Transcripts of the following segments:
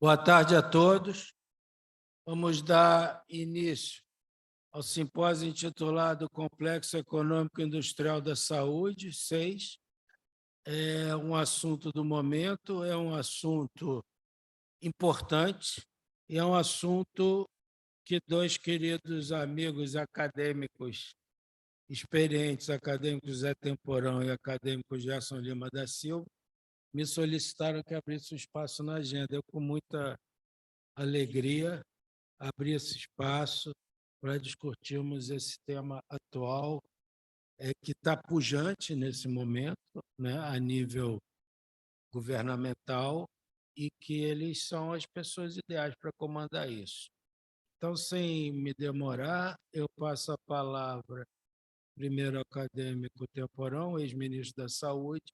Boa tarde a todos. Vamos dar início ao simpósio intitulado Complexo Econômico e Industrial da Saúde, 6. É um assunto do momento, é um assunto importante e é um assunto que dois queridos amigos acadêmicos experientes, acadêmicos Zé Temporão e acadêmico Gerson Lima da Silva, me solicitaram que abrisse um espaço na agenda. Eu, com muita alegria, abrir esse espaço para discutirmos esse tema atual, que está pujante nesse momento, né, a nível governamental, e que eles são as pessoas ideais para comandar isso. Então, sem me demorar, eu passo a palavra primeiro ao acadêmico Temporão, ex-ministro da Saúde,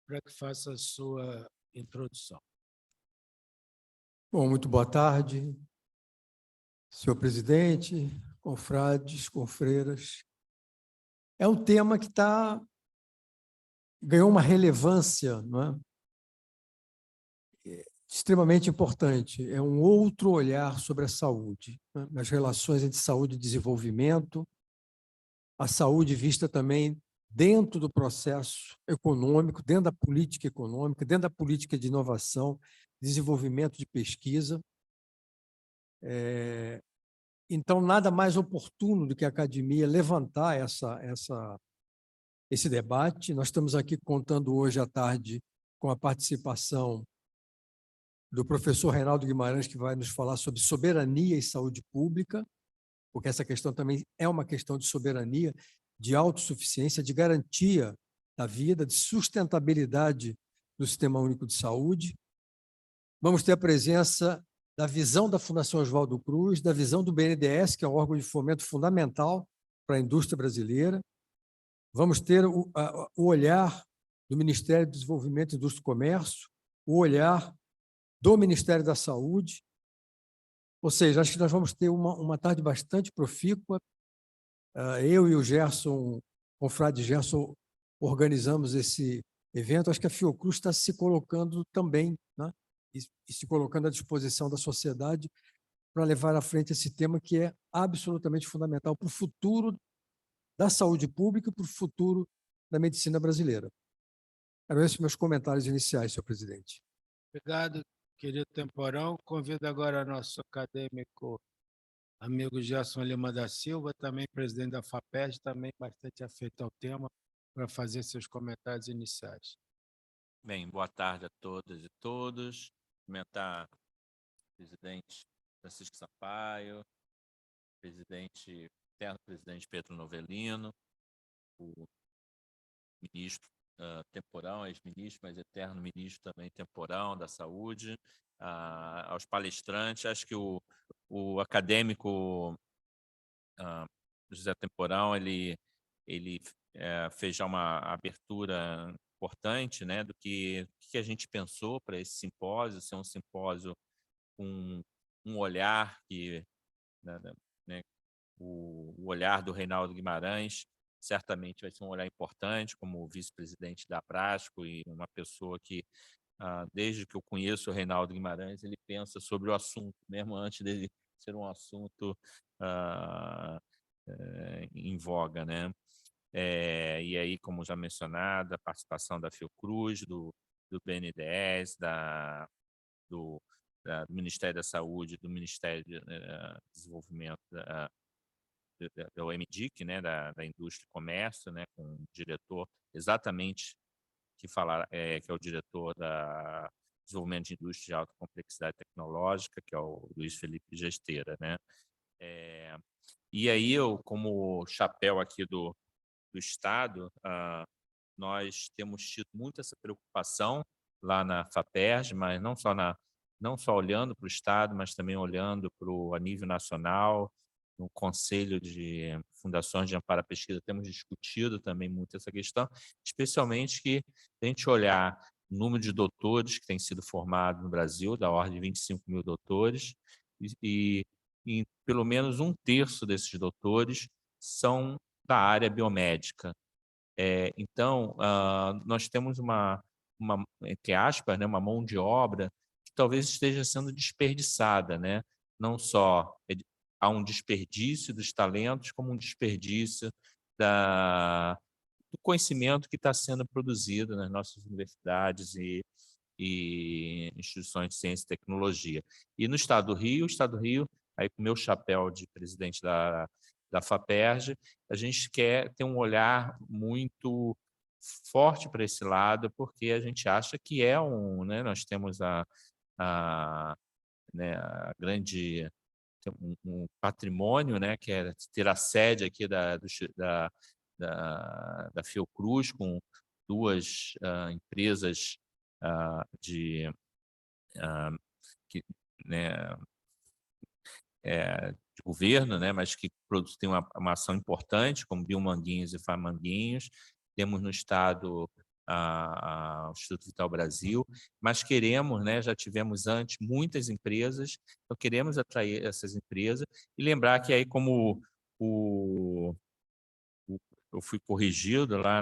para que faça a sua introdução. Bom, muito boa tarde, senhor presidente, confrades, confreiras. É um tema que ganhou uma relevância, não é? Extremamente importante. É um outro olhar sobre a saúde, né? As relações entre saúde e desenvolvimento, a saúde vista também dentro do processo econômico, dentro da política econômica, dentro da política de inovação, desenvolvimento de pesquisa. Então, nada mais oportuno do que a academia levantar esse debate. Nós estamos aqui contando hoje à tarde com a participação do professor Reinaldo Guimarães, que vai nos falar sobre soberania e saúde pública, porque essa questão também é uma questão de soberania, de autossuficiência, de garantia da vida, de sustentabilidade do Sistema Único de Saúde. Vamos ter a presença da visão da Fundação Oswaldo Cruz, da visão do BNDES, que é um órgão de fomento fundamental para a indústria brasileira. Vamos ter o olhar do Ministério do Desenvolvimento, Indústria e Comércio, o olhar do Ministério da Saúde. Ou seja, acho que nós vamos ter uma tarde bastante profícua. Eu e o Gerson, o confrade Gerson, organizamos esse evento. Acho que a Fiocruz está se colocando também, né? E se colocando à disposição da sociedade para levar à frente esse tema que é absolutamente fundamental para o futuro da saúde pública e para o futuro da medicina brasileira. Eram esses meus comentários iniciais, senhor presidente. Obrigado, querido Temporão. Convido agora nosso acadêmico amigo Gerson Lima da Silva, também presidente da FAPESD, também bastante afeito ao tema, para fazer seus comentários iniciais. Bem, boa tarde a todas e todos. Cumprimentar o presidente Francisco Sampaio, eterno presidente Pedro Novelino, o ministro Temporão, ex-ministro, mas eterno ministro também Temporão da Saúde, aos palestrantes. Acho que o acadêmico José Temporão, ele fez já uma abertura importante, né, do que a gente pensou para esse simpósio, ser um simpósio com um olhar que, né, o olhar do Reinaldo Guimarães certamente vai ser um olhar importante, como vice-presidente da Prasco e uma pessoa que, desde que eu conheço o Reinaldo Guimarães, ele pensa sobre o assunto, mesmo antes dele ser um assunto em voga, né? E aí, como já mencionado, a participação da Fiocruz, do BNDES, do Ministério da Saúde, do Ministério de Desenvolvimento, da OMDIC, né, da Indústria e Comércio, né, com um diretor exatamente que é o diretor da Desenvolvimento de Indústria de Alta Complexidade Tecnológica, que é o Luiz Felipe Gesteira, né? E aí, eu, como chapéu aqui do Estado, nós temos tido muito essa preocupação lá na FAPESD, mas não só olhando para o Estado, mas também olhando a nível nacional. No Conselho de Fundações de Amparo à Pesquisa temos discutido também muito essa questão, especialmente que a gente olhar o número de doutores que tem sido formado no Brasil, da ordem de 25 mil doutores, e pelo menos um terço desses doutores são da área biomédica. Então, nós temos entre aspas, né, uma mão de obra que talvez esteja sendo desperdiçada, né? Não só há um desperdício dos talentos, como um desperdício do conhecimento que está sendo produzido nas nossas universidades e instituições de ciência e tecnologia. E no Estado do Rio, aí com o meu chapéu de presidente da FAPERJ, a gente quer ter um olhar muito forte para esse lado, porque a gente acha que né, nós temos né, a grande um patrimônio, né, que é ter a sede aqui da Fiocruz, com duas empresas que, né, de governo, né, mas que têm uma ação importante, como Biomanguinhos e Famanguinhos. Temos no Estado o Instituto Vital Brasil, mas queremos, né, já tivemos antes muitas empresas, então queremos atrair essas empresas e lembrar que aí como eu fui corrigido lá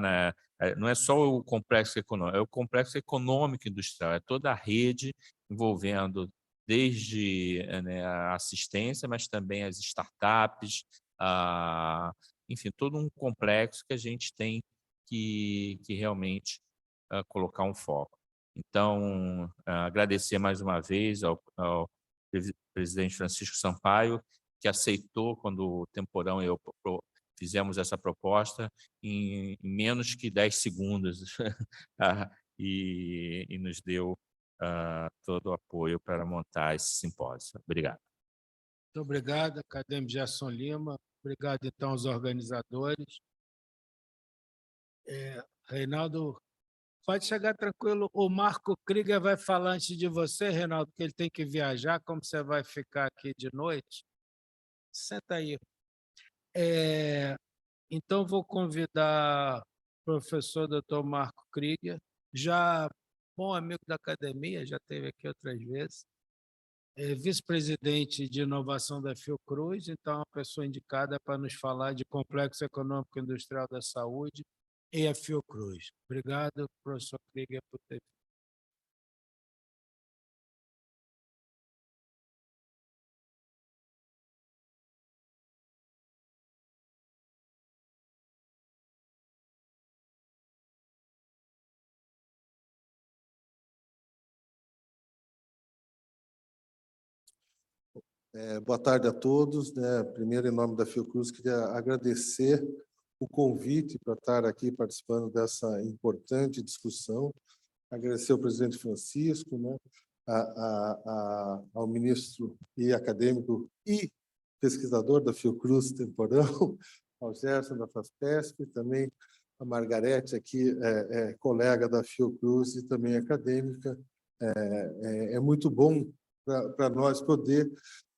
não é só o complexo econômico, é o complexo econômico industrial, é toda a rede envolvendo desde, né, a assistência, mas também as startups, enfim, todo um complexo que a gente tem que realmente colocar um foco. Então, agradecer mais uma vez ao presidente Francisco Sampaio, que aceitou quando o Temporão e eu fizemos essa proposta em menos que 10 segundos e nos deu todo o apoio para montar esse simpósio. Obrigado. Muito obrigado, acadêmico Gerson Lima. Obrigado, então, aos organizadores. Reinaldo, pode chegar tranquilo. O Marco Krieger vai falar antes de você, Reinaldo, porque ele tem que viajar. Como você vai ficar aqui de noite? Senta aí. Então, vou convidar o professor Dr. Marco Krieger, já bom amigo da academia, já esteve aqui outras vezes, vice-presidente de inovação da Fiocruz, então é uma pessoa indicada para nos falar de complexo econômico e industrial da saúde e a Fiocruz. Obrigado, professor Krieger, por ter vindo. Boa tarde a todos. Primeiro, em nome da Fiocruz, queria agradecer o convite para estar aqui participando dessa importante discussão. Agradecer ao presidente Francisco, né, ao ministro e acadêmico e pesquisador da Fiocruz Temporão, ao Gerson da FAPESP, também a Margarete, aqui, colega da Fiocruz e também acadêmica. É muito bom para nós poder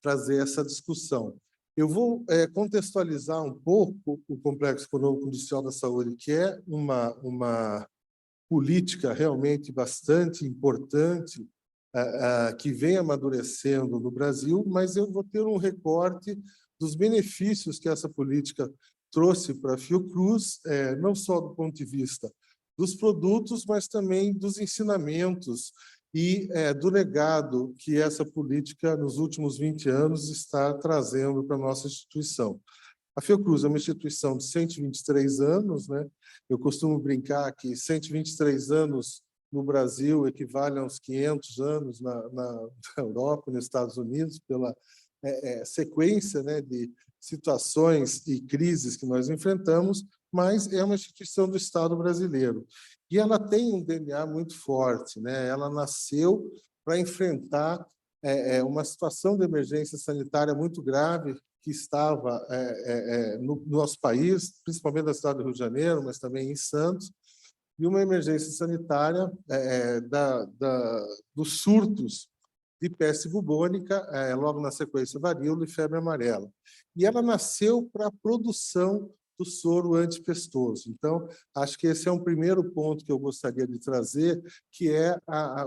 trazer essa discussão. Eu vou contextualizar um pouco o Complexo Econômico Industrial da Saúde, que é uma política realmente bastante importante, que vem amadurecendo no Brasil, mas eu vou ter um recorte dos benefícios que essa política trouxe para a Fiocruz, não só do ponto de vista dos produtos, mas também dos ensinamentos e do legado que essa política, nos últimos 20 anos, está trazendo para a nossa instituição. A Fiocruz é uma instituição de 123 anos, né? Eu costumo brincar que 123 anos no Brasil equivale a uns 500 anos na Europa, nos Estados Unidos, pela sequência, né, de situações e crises que nós enfrentamos, mas é uma instituição do Estado brasileiro. E ela tem um DNA muito forte, né? Ela nasceu para enfrentar uma situação de emergência sanitária muito grave que estava no nosso país, principalmente na cidade do Rio de Janeiro, mas também em Santos, e uma emergência sanitária dos surtos de peste bubônica, logo na sequência varíola e febre amarela. E ela nasceu para a produção do soro antipestoso. Então, acho que esse é um primeiro ponto que eu gostaria de trazer, que é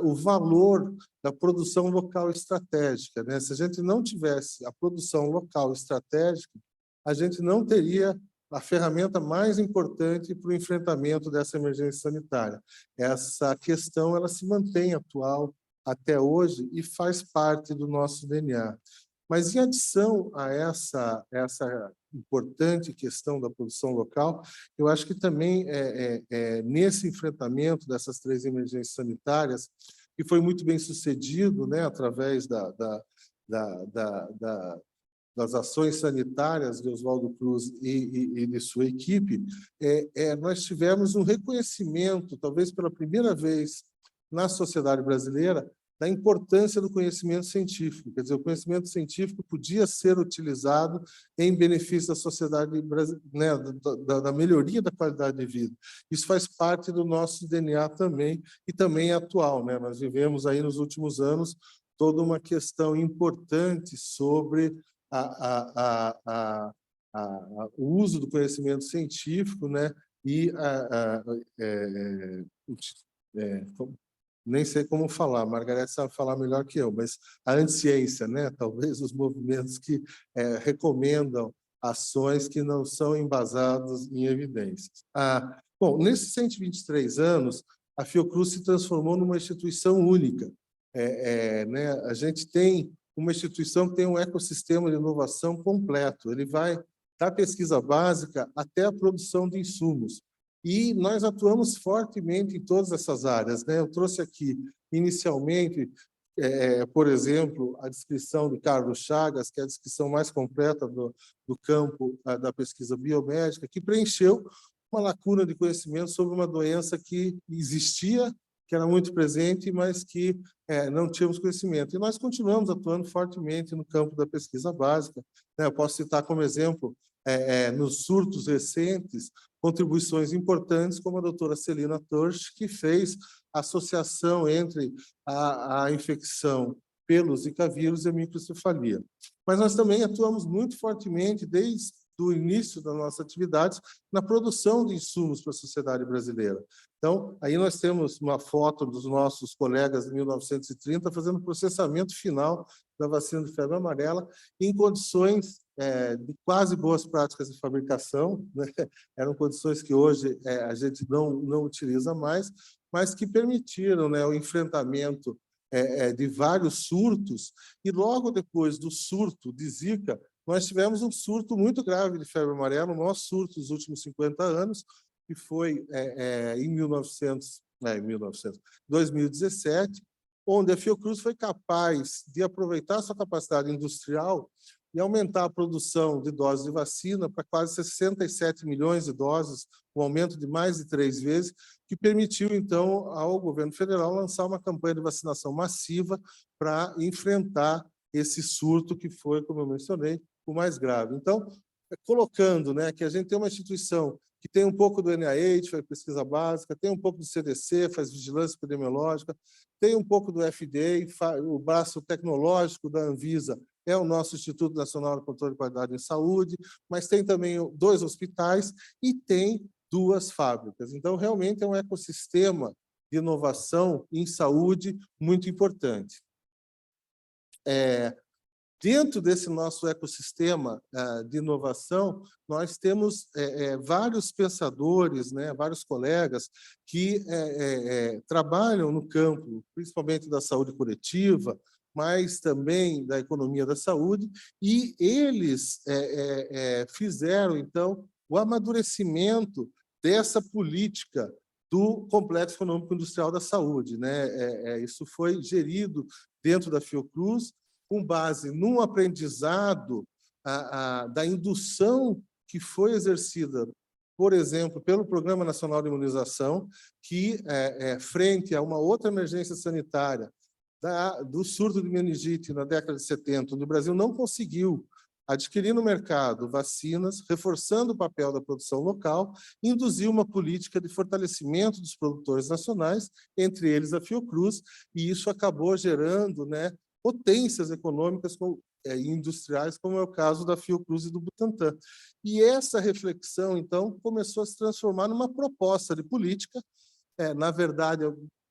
o valor da produção local estratégica, né? Se a gente não tivesse a produção local estratégica, a gente não teria a ferramenta mais importante para o enfrentamento dessa emergência sanitária. Essa questão ela se mantém atual até hoje e faz parte do nosso DNA. Mas, em adição a essa importante questão da produção local, eu acho que também nesse enfrentamento dessas 3 emergências sanitárias, que foi muito bem sucedido, né, através das ações sanitárias de Oswaldo Cruz e de sua equipe, nós tivemos um reconhecimento, talvez pela primeira vez na sociedade brasileira, da importância do conhecimento científico. Quer dizer, o conhecimento científico podia ser utilizado em benefício da sociedade brasileira, né, da melhoria da qualidade de vida. Isso faz parte do nosso DNA também, e também é atual, né? Nós vivemos aí nos últimos anos toda uma questão importante sobre o uso do conhecimento científico, né? E nem sei como falar, a Margarete sabe falar melhor que eu, mas a anticiência, né? Talvez os movimentos que recomendam ações que não são embasadas em evidências. Bom, nesses 123 anos, a Fiocruz se transformou numa instituição única. Né? A gente tem uma instituição que tem um ecossistema de inovação completo. Ele vai da pesquisa básica até a produção de insumos. E nós atuamos fortemente em todas essas áreas, né? Eu trouxe aqui, inicialmente, por exemplo, a descrição de Carlos Chagas, que é a descrição mais completa do campo da pesquisa biomédica, que preencheu uma lacuna de conhecimento sobre uma doença que existia, que era muito presente, mas que não tínhamos conhecimento. E nós continuamos atuando fortemente no campo da pesquisa básica, né? Eu posso citar como exemplo, nos surtos recentes, contribuições importantes, como a doutora Celina Torch, que fez a associação entre a infecção pelo Zika vírus e a microcefalia. Mas nós também atuamos muito fortemente, desde o início das nossas atividades, na produção de insumos para a sociedade brasileira. Então, aí nós temos uma foto dos nossos colegas de 1930 fazendo o processamento final da vacina de febre amarela em condições de quase boas práticas de fabricação, né? Eram condições que hoje a gente não utiliza mais, mas que permitiram, né, o enfrentamento de vários surtos, e logo depois do surto de Zika, nós tivemos um surto muito grave de febre amarela, o maior surto dos últimos 50 anos, que foi em 2017, onde a Fiocruz foi capaz de aproveitar sua capacidade industrial e aumentar a produção de doses de vacina para quase 67 milhões de doses, um aumento de mais de 3 vezes, que permitiu, então, ao governo federal lançar uma campanha de vacinação massiva para enfrentar esse surto que foi, como eu mencionei, o mais grave. Então, colocando, né, que a gente tem uma instituição que tem um pouco do NIH, faz pesquisa básica, tem um pouco do CDC, faz vigilância epidemiológica, tem um pouco do FDA, o braço tecnológico da Anvisa é o nosso Instituto Nacional de Controle de Qualidade em Saúde, mas tem também 2 hospitais e tem 2 fábricas. Então, realmente é um ecossistema de inovação em saúde muito importante. Dentro desse nosso ecossistema de inovação, nós temos vários pensadores, né, vários colegas que trabalham no campo, principalmente da saúde coletiva, mas também da economia da saúde, e eles fizeram, então, o amadurecimento dessa política do Complexo Econômico Industrial da Saúde, né? Isso foi gerido dentro da Fiocruz, com base num aprendizado da indução que foi exercida, por exemplo, pelo Programa Nacional de Imunização, que, frente a uma outra emergência sanitária, do surto de meningite na década de 70, onde o Brasil não conseguiu adquirir no mercado vacinas, reforçando o papel da produção local, induziu uma política de fortalecimento dos produtores nacionais, entre eles a Fiocruz, e isso acabou gerando, né, potências econômicas e industriais, como é o caso da Fiocruz e do Butantan. E essa reflexão, então, começou a se transformar numa proposta de política. Na verdade,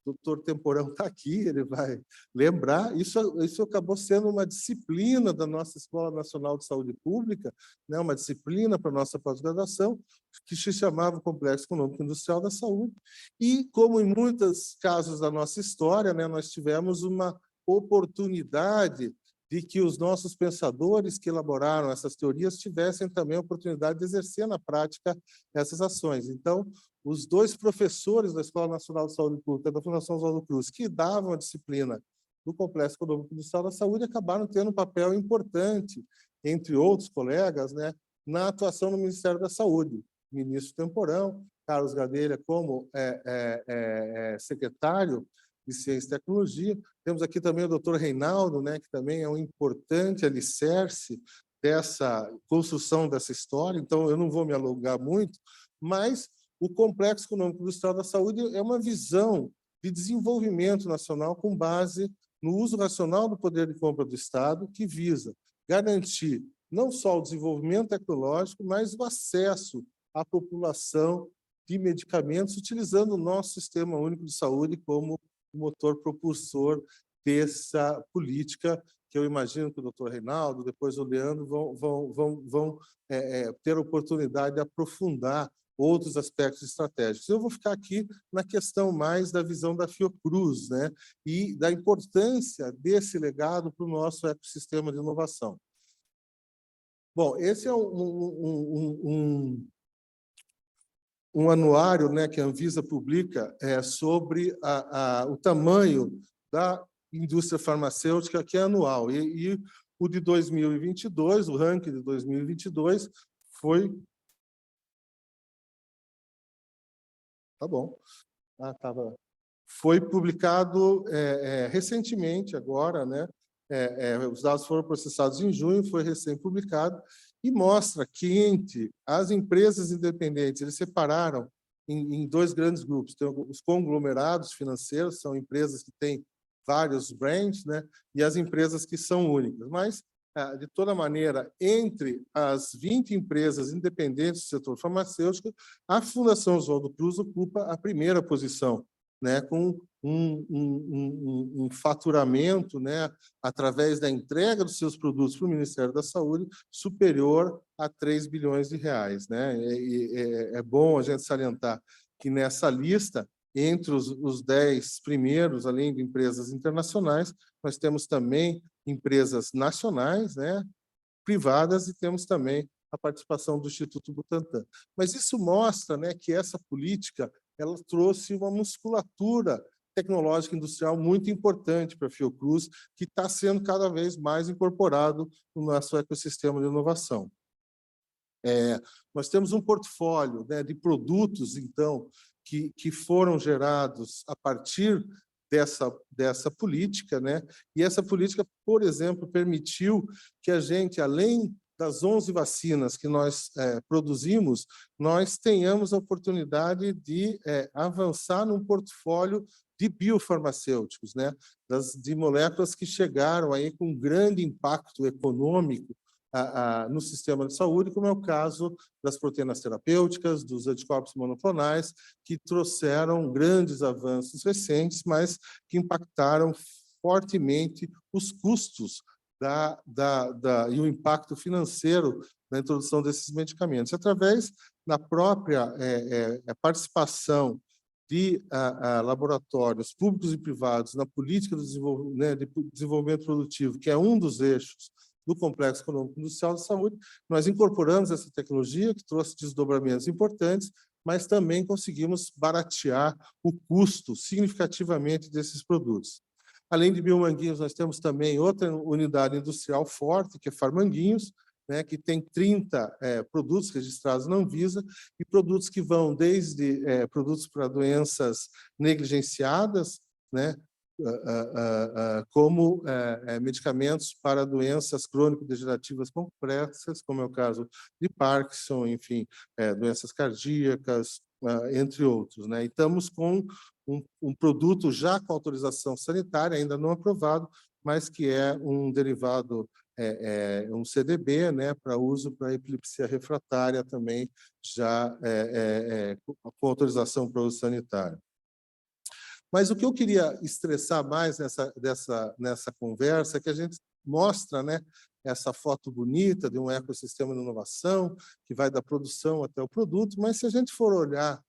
doutor Temporão está aqui, ele vai lembrar, isso acabou sendo uma disciplina da nossa Escola Nacional de Saúde Pública, né, uma disciplina para a nossa pós-graduação, que se chamava Complexo Econômico Industrial da Saúde. E, como em muitos casos da nossa história, né, nós tivemos uma oportunidade de que os nossos pensadores que elaboraram essas teorias tivessem também a oportunidade de exercer na prática essas ações. Então, os dois professores da Escola Nacional de Saúde Pública da Fundação Oswaldo Cruz, que davam a disciplina do Complexo Econômico Industrial da Saúde, acabaram tendo um papel importante, entre outros colegas, né, na atuação no Ministério da Saúde. O ministro Temporão, Carlos Gadelha como secretário de Ciência e Tecnologia. Temos aqui também o doutor Reinaldo, né, que também é um importante alicerce dessa construção dessa história, então eu não vou me alongar muito, mas o Complexo Econômico Industrial da Saúde é uma visão de desenvolvimento nacional com base no uso racional do poder de compra do Estado, que visa garantir não só o desenvolvimento tecnológico, mas o acesso à população de medicamentos, utilizando o nosso Sistema Único de Saúde como motor propulsor dessa política, que eu imagino que o doutor Reinaldo, depois o Leandro, vão ter a oportunidade de aprofundar outros aspectos estratégicos. Eu vou ficar aqui na questão mais da visão da Fiocruz, né, e da importância desse legado para o nosso ecossistema de inovação. Bom, esse é um anuário, né, que a Anvisa publica sobre o tamanho da indústria farmacêutica, que é anual. E o de 2022, o ranking de 2022, foi... Tá bom. Foi publicado recentemente, agora, né? Os dados foram processados em junho, foi recém-publicado, e mostra que entre as empresas independentes, eles separaram em dois grandes grupos. Tem os conglomerados financeiros, são empresas que têm vários brands, né? E as empresas que são únicas. Mas, de toda maneira, entre as 20 empresas independentes do setor farmacêutico, a Fundação Oswaldo Cruz ocupa a primeira posição, né, com um faturamento, né, através da entrega dos seus produtos para o Ministério da Saúde, superior a 3 bilhões de reais. Né? É bom a gente salientar que nessa lista, entre os 10 primeiros, além de empresas internacionais, nós temos também empresas nacionais, né, privadas, e temos também a participação do Instituto Butantan. Mas isso mostra, né, que essa política ela trouxe uma musculatura tecnológica industrial muito importante para a Fiocruz, que está sendo cada vez mais incorporado no nosso ecossistema de inovação. Nós temos um portfólio, né, de produtos, então, que foram gerados a partir dessa política, né? E essa política, por exemplo, permitiu que a gente, além das 11 vacinas que nós produzimos, nós tenhamos a oportunidade de avançar num portfólio de biofarmacêuticos, né? De moléculas que chegaram aí com grande impacto econômico no sistema de saúde, como é o caso das proteínas terapêuticas, dos anticorpos monoclonais, que trouxeram grandes avanços recentes, mas que impactaram fortemente os custos e o impacto financeiro na introdução desses medicamentos, através da própria participação de laboratórios públicos e privados na política do desenvolvimento produtivo, que é um dos eixos do Complexo Econômico Industrial da Saúde. Nós incorporamos essa tecnologia, que trouxe desdobramentos importantes, mas também conseguimos baratear o custo significativamente desses produtos. Além de Biomanguinhos, nós temos também outra unidade industrial forte, que é Farmanguinhos, né, que tem 30 produtos registrados na Anvisa, e produtos que vão desde produtos para doenças negligenciadas, né, como medicamentos para doenças crônico-degenerativas complexas, como é o caso de Parkinson, enfim, doenças cardíacas, entre outros. Né? E estamos com um produto já com autorização sanitária, ainda não aprovado, mas que é um derivado, um CDB, né, para uso para epilepsia refratária também, já com autorização para uso sanitário. Mas o que eu queria estressar mais nessa conversa é que a gente mostra, né, essa foto bonita de um ecossistema de inovação que vai da produção até o produto, mas se a gente for olhar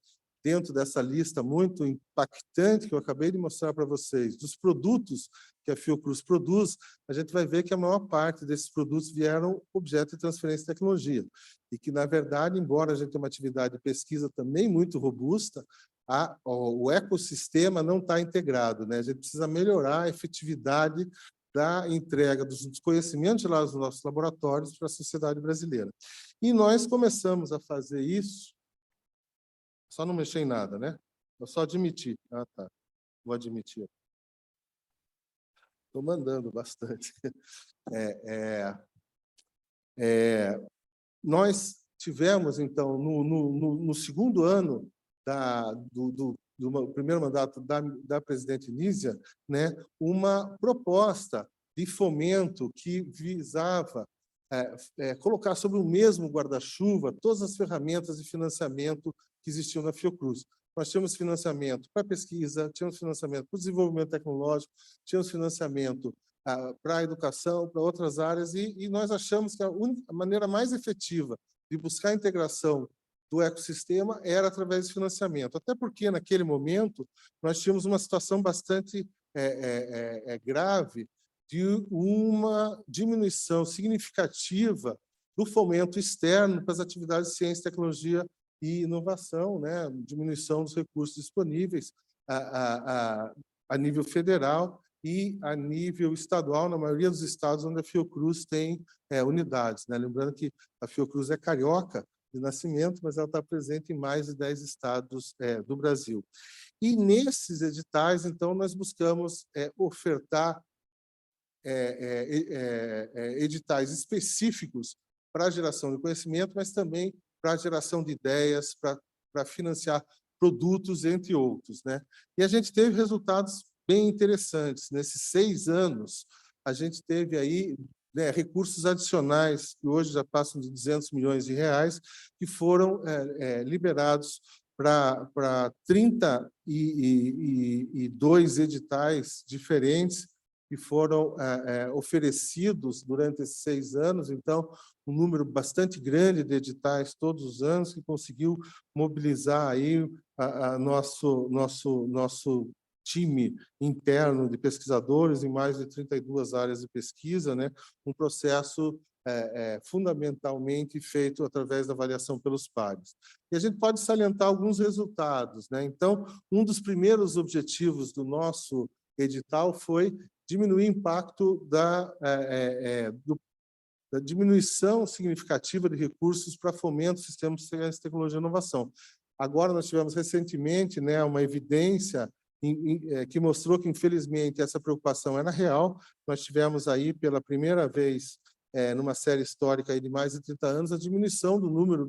dentro dessa lista muito impactante que eu acabei de mostrar para vocês, dos produtos que a Fiocruz produz, a gente vai ver que a maior parte desses produtos vieram objeto de transferência de tecnologia. E que, na verdade, embora a gente tenha uma atividade de pesquisa também muito robusta, o ecossistema não está integrado, né? A gente precisa melhorar a efetividade da entrega dos conhecimentos lá nos nossos laboratórios para a sociedade brasileira. E nós começamos a fazer isso, só não mexer em nada, né? Eu só admitir. Ah, tá. Vou admitir. Estou mandando bastante. Nós tivemos, então, no segundo ano do primeiro mandato da presidente Nízia, né, uma proposta de fomento que visava colocar sobre o mesmo guarda-chuva todas as ferramentas de financiamento que existiam na Fiocruz. Nós tínhamos financiamento para pesquisa, tínhamos financiamento para o desenvolvimento tecnológico, tínhamos financiamento para a educação, para outras áreas, e nós achamos que a maneira mais efetiva de buscar a integração do ecossistema era através de financiamento. Até porque, naquele momento, nós tínhamos uma situação bastante grave de uma diminuição significativa do fomento externo para as atividades de ciência, tecnologia e inovação, né? Diminuição dos recursos disponíveis a nível federal e a nível estadual, na maioria dos estados onde a Fiocruz tem unidades, né? Lembrando que a Fiocruz é carioca de nascimento, mas ela está presente em mais de 10 estados do Brasil. E nesses editais, então, nós buscamos ofertar editais específicos para a geração de conhecimento, mas também para a geração de ideias, para financiar produtos, entre outros, né? E a gente teve resultados bem interessantes. Nesses 6 anos, a gente teve aí, né, recursos adicionais, que hoje já passam de 200 milhões de reais, que foram liberados para 32 editais diferentes que foram oferecidos durante esses 6 anos. Então, um número bastante grande de editais todos os anos, que conseguiu mobilizar aí nosso time interno de pesquisadores em mais de 32 áreas de pesquisa, né? Um processo fundamentalmente feito através da avaliação pelos pares. E a gente pode salientar alguns resultados, né? Então, um dos primeiros objetivos do nosso edital foi diminuir o impacto da diminuição significativa de recursos para fomento do sistema de ciência, tecnologia e inovação. Agora, nós tivemos recentemente, né, uma evidência que mostrou que, infelizmente, essa preocupação era real. Nós tivemos aí, pela primeira vez, numa série histórica aí de mais de 30 anos, a diminuição do número,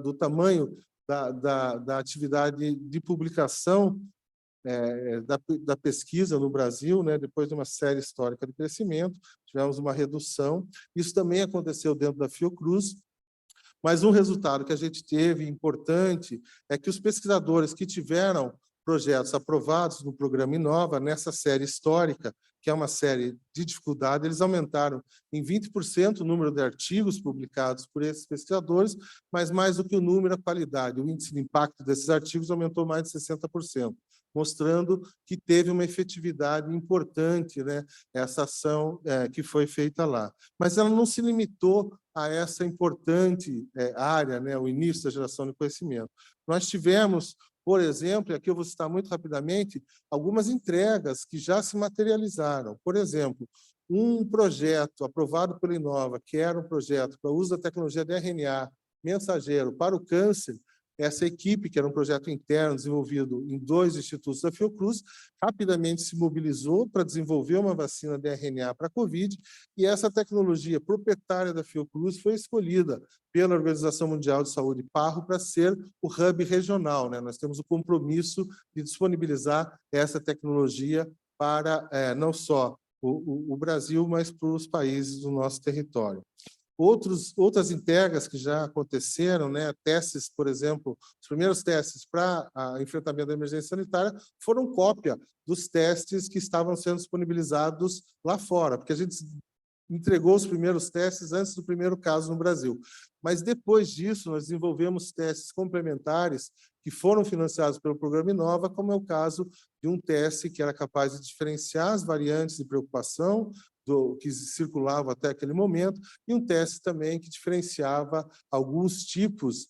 do tamanho da atividade de publicação da pesquisa no Brasil, né? Depois de uma série histórica de crescimento, tivemos uma redução. Isso também aconteceu dentro da Fiocruz, mas um resultado que a gente teve importante é que os pesquisadores que tiveram projetos aprovados no programa Inova, nessa série histórica, que é uma série de dificuldade, eles aumentaram em 20% o número de artigos publicados por esses pesquisadores, mas mais do que o número, a qualidade. O índice de impacto desses artigos aumentou mais de 60%, mostrando que teve uma efetividade importante, né, essa ação que foi feita lá. Mas ela não se limitou a essa importante área, né, o início da geração de conhecimento. Nós tivemos, por exemplo, aqui eu vou citar muito rapidamente, algumas entregas que já se materializaram. Por exemplo, um projeto aprovado pela Inova, que era um projeto para o uso da tecnologia de RNA mensageiro para o câncer, essa equipe, que era um projeto interno desenvolvido em 2 institutos da Fiocruz, rapidamente se mobilizou para desenvolver uma vacina de RNA para a Covid, e essa tecnologia proprietária da Fiocruz foi escolhida pela Organização Mundial de Saúde, PAHO, para ser o hub regional, né? Nós temos o compromisso de disponibilizar essa tecnologia para não só o Brasil, mas para os países do nosso território. outras entregas que já aconteceram, né? Testes, por exemplo, os primeiros testes para enfrentamento da emergência sanitária foram cópia dos testes que estavam sendo disponibilizados lá fora, porque a gente entregou os primeiros testes antes do primeiro caso no Brasil. Mas, depois disso, nós desenvolvemos testes complementares que foram financiados pelo Programa Inova, como é o caso de um teste que era capaz de diferenciar as variantes de preocupação que circulavam até aquele momento, e um teste também que diferenciava alguns tipos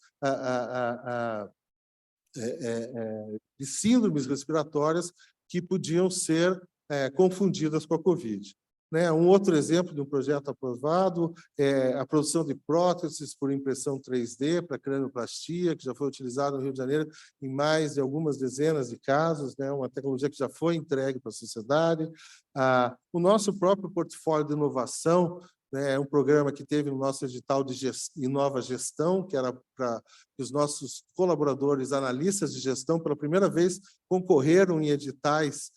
de síndromes respiratórias que podiam ser confundidas com a Covid. Né? Um outro exemplo de um projeto aprovado é a produção de próteses por impressão 3D para cranioplastia, que já foi utilizada no Rio de Janeiro em mais de algumas dezenas de casos, né? Uma tecnologia que já foi entregue para a sociedade. O nosso próprio portfólio de inovação, né, é um programa que teve no nosso edital de Inova Gestão, que era para que os nossos colaboradores, analistas de gestão, pela primeira vez concorreram em editais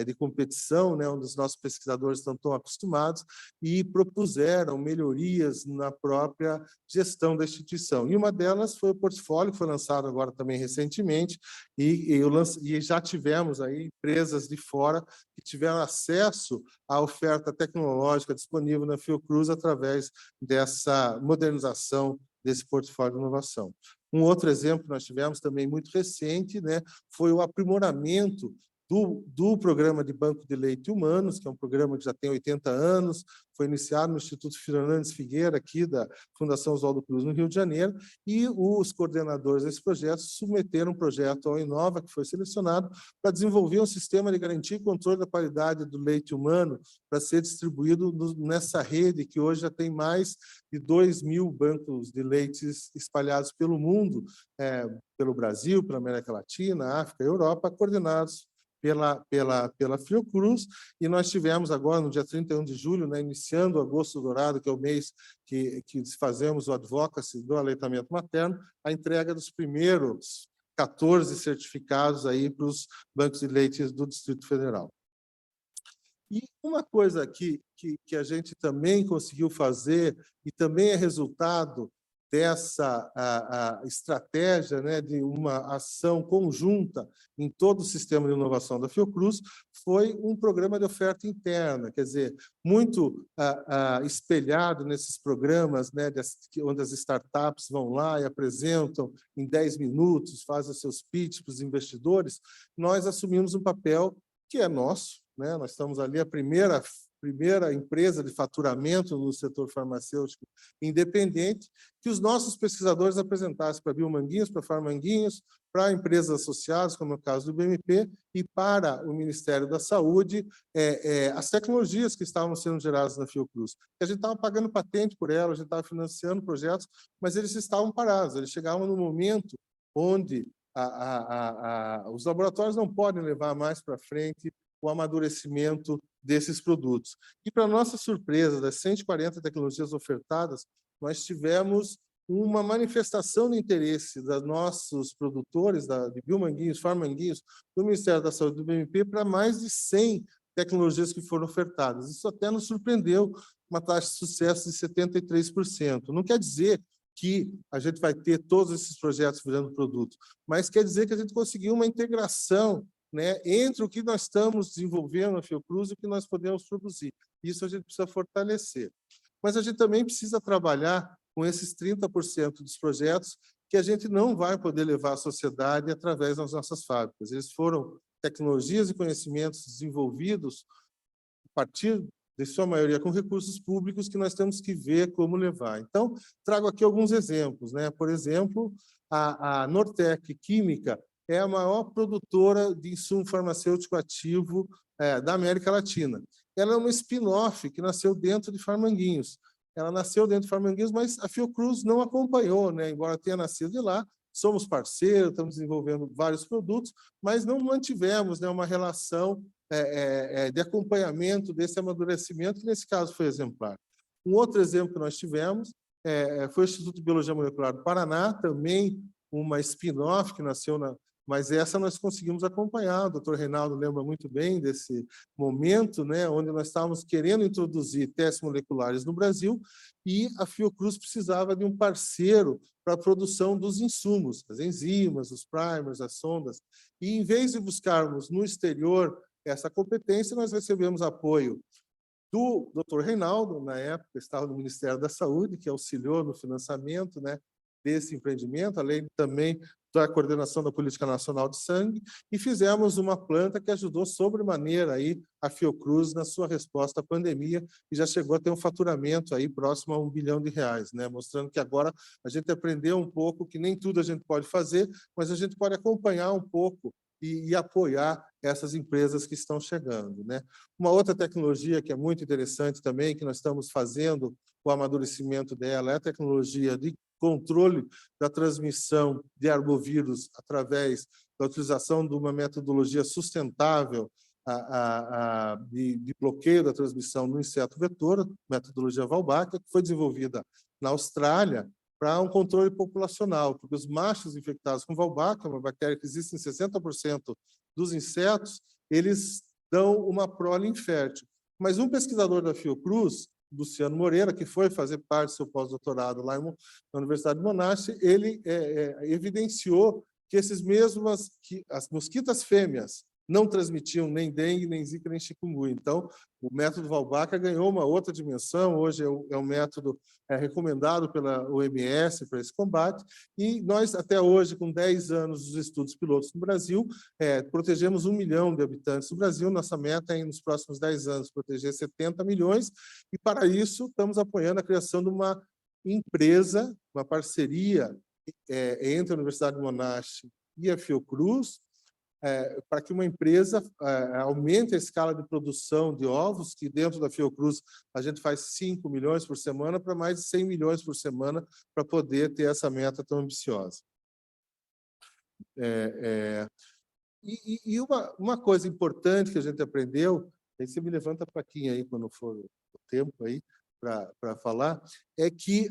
de competição, né, onde os nossos pesquisadores estão tão acostumados, e propuseram melhorias na própria gestão da instituição. E uma delas foi o portfólio, que foi lançado agora também recentemente, e já tivemos aí empresas de fora que tiveram acesso à oferta tecnológica disponível na Fiocruz através dessa modernização desse portfólio de inovação. Um outro exemplo que nós tivemos também muito recente, né, foi o aprimoramento do programa de banco de leite humanos, que é um programa que já tem 80 anos, foi iniciado no Instituto Fernandes Figueira, aqui da Fundação Oswaldo Cruz, no Rio de Janeiro, e os coordenadores desse projeto submeteram um projeto ao Inova, que foi selecionado, para desenvolver um sistema de garantia e controle da qualidade do leite humano para ser distribuído nessa rede, que hoje já tem mais de 2.000 bancos de leites espalhados pelo mundo, pelo Brasil, pela América Latina, África e Europa, coordenados pela Fiocruz, e nós tivemos agora, no dia 31 de julho, né, iniciando o Agosto Dourado, que é o mês que fazemos o advocacy do aleitamento materno, a entrega dos primeiros 14 certificados aí para os bancos de leite do Distrito Federal. E uma coisa que a gente também conseguiu fazer, e também é resultado dessa estratégia, né, de uma ação conjunta em todo o sistema de inovação da Fiocruz, foi um programa de oferta interna, quer dizer, muito espelhado nesses programas, né, onde as startups vão lá e apresentam em 10 minutos, fazem seus pitches para os investidores. Nós assumimos um papel que é nosso, né? Nós estamos ali a primeira empresa de faturamento no setor farmacêutico independente, que os nossos pesquisadores apresentassem para Biomanguinhos, para Farmanguinhos, para empresas associadas, como é o caso do BMP, e para o Ministério da Saúde, as tecnologias que estavam sendo geradas na Fiocruz. A gente estava pagando patente por elas, a gente estava financiando projetos, mas eles estavam parados, eles chegavam no momento onde os laboratórios não podem levar mais para frente o amadurecimento desses produtos. E, para nossa surpresa, das 140 tecnologias ofertadas, nós tivemos uma manifestação de interesse dos nossos produtores, de Biomanguinhos, Farmanguinhos, do Ministério da Saúde e do BMP, para mais de 100 tecnologias que foram ofertadas. Isso até nos surpreendeu, uma taxa de sucesso de 73%. Não quer dizer que a gente vai ter todos esses projetos virando produto, mas quer dizer que a gente conseguiu uma integração, né, entre o que nós estamos desenvolvendo na Fiocruz e o que nós podemos produzir. Isso a gente precisa fortalecer. Mas a gente também precisa trabalhar com esses 30% dos projetos que a gente não vai poder levar à sociedade através das nossas fábricas. Eles foram tecnologias e conhecimentos desenvolvidos a partir de sua maioria com recursos públicos que nós temos que ver como levar. Então, trago aqui alguns exemplos, né? Por exemplo, a Nortec Química é a maior produtora de insumo farmacêutico ativo da América Latina. Ela é uma spin-off que nasceu dentro de Farmanguinhos. Ela nasceu dentro de Farmanguinhos, mas a Fiocruz não acompanhou, né? Embora tenha nascido de lá, somos parceiros, estamos desenvolvendo vários produtos, mas não mantivemos, né, uma relação de acompanhamento desse amadurecimento, que nesse caso foi exemplar. Um outro exemplo que nós tivemos foi o Instituto de Biologia Molecular do Paraná, também uma spin-off que nasceu mas essa nós conseguimos acompanhar. O doutor Reinaldo lembra muito bem desse momento, né, onde nós estávamos querendo introduzir testes moleculares no Brasil e a Fiocruz precisava de um parceiro para a produção dos insumos, as enzimas, os primers, as sondas. E, em vez de buscarmos no exterior essa competência, nós recebemos apoio do doutor Reinaldo, na época estava no Ministério da Saúde, que auxiliou no financiamento, né, desse empreendimento, além também da coordenação da Política Nacional de Sangue, e fizemos uma planta que ajudou sobremaneira aí a Fiocruz na sua resposta à pandemia, e já chegou a ter um faturamento aí próximo a R$1 bilhão, né, mostrando que agora a gente aprendeu um pouco que nem tudo a gente pode fazer, mas a gente pode acompanhar um pouco e apoiar essas empresas que estão chegando, né? Uma outra tecnologia que é muito interessante também, que nós estamos fazendo o amadurecimento dela, é a tecnologia de controle da transmissão de arbovírus através da utilização de uma metodologia sustentável de bloqueio da transmissão no inseto vetor, metodologia Valbáquia, que foi desenvolvida na Austrália, para um controle populacional, porque os machos infectados com Valbáquia, uma bactéria que existe em 60% dos insetos, eles dão uma prole infértil. Mas um pesquisador da Fiocruz, Luciano Moreira, que foi fazer parte do seu pós-doutorado lá na Universidade de Monash, ele evidenciou que as mosquitas fêmeas não transmitiam nem dengue, nem zika, nem chikungunya. Então, o método Valbáquia ganhou uma outra dimensão, hoje é um método recomendado pela OMS para esse combate, e nós, até hoje, com 10 anos dos estudos pilotos no Brasil, protegemos 1 milhão de habitantes do Brasil. Nossa meta é, nos próximos 10 anos, proteger 70 milhões, e, para isso, estamos apoiando a criação de uma empresa, uma parceria entre a Universidade de Monash e a Fiocruz, para que uma empresa aumente a escala de produção de ovos, que dentro da Fiocruz a gente faz 5 milhões por semana, para mais de 100 milhões por semana, para poder ter essa meta tão ambiciosa. E uma coisa importante que a gente aprendeu, aí você me levanta a plaquinha aí quando for o tempo aí para falar, é que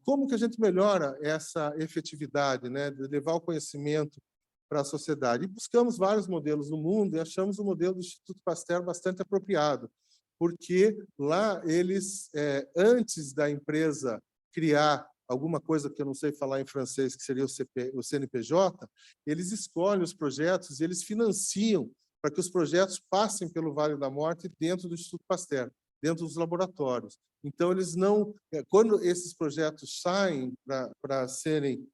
como que a gente melhora essa efetividade, né, de levar o conhecimento para a sociedade. E buscamos vários modelos no mundo e achamos o modelo do Instituto Pasteur bastante apropriado, porque lá eles, antes da empresa criar alguma coisa que eu não sei falar em francês, que seria o CNPJ, eles escolhem os projetos e eles financiam para que os projetos passem pelo Vale da Morte dentro do Instituto Pasteur, dentro dos laboratórios. Então, eles não... Quando esses projetos saem para serem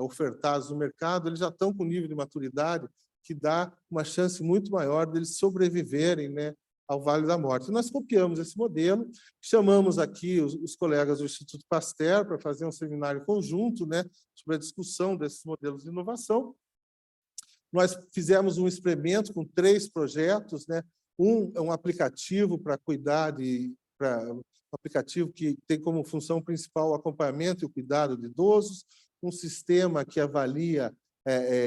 ofertados no mercado, eles já estão com nível de maturidade que dá uma chance muito maior deles sobreviverem, né, ao Vale da Morte. Nós copiamos esse modelo, chamamos aqui os colegas do Instituto Pasteur para fazer um seminário conjunto, né, sobre a discussão desses modelos de inovação. Nós fizemos um experimento com 3 projetos, né? É um aplicativo para cuidar um aplicativo que tem como função principal o acompanhamento e o cuidado de idosos, um sistema que avalia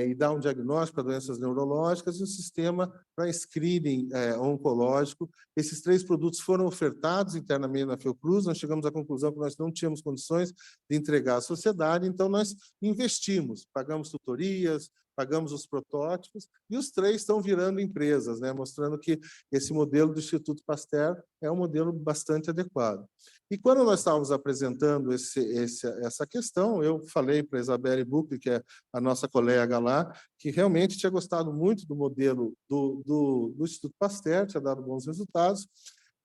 e dá um diagnóstico para doenças neurológicas e um sistema para screening oncológico. Esses 3 produtos foram ofertados internamente na Fiocruz, nós chegamos à conclusão que nós não tínhamos condições de entregar à sociedade, então nós investimos, pagamos tutorias, pagamos os protótipos, e os 3 estão virando empresas, né, mostrando que esse modelo do Instituto Pasteur é um modelo bastante adequado. E quando nós estávamos apresentando essa questão, eu falei para a Isabelle Buckley, que é a nossa colega lá, que realmente tinha gostado muito do modelo do Instituto Pasteur, tinha dado bons resultados,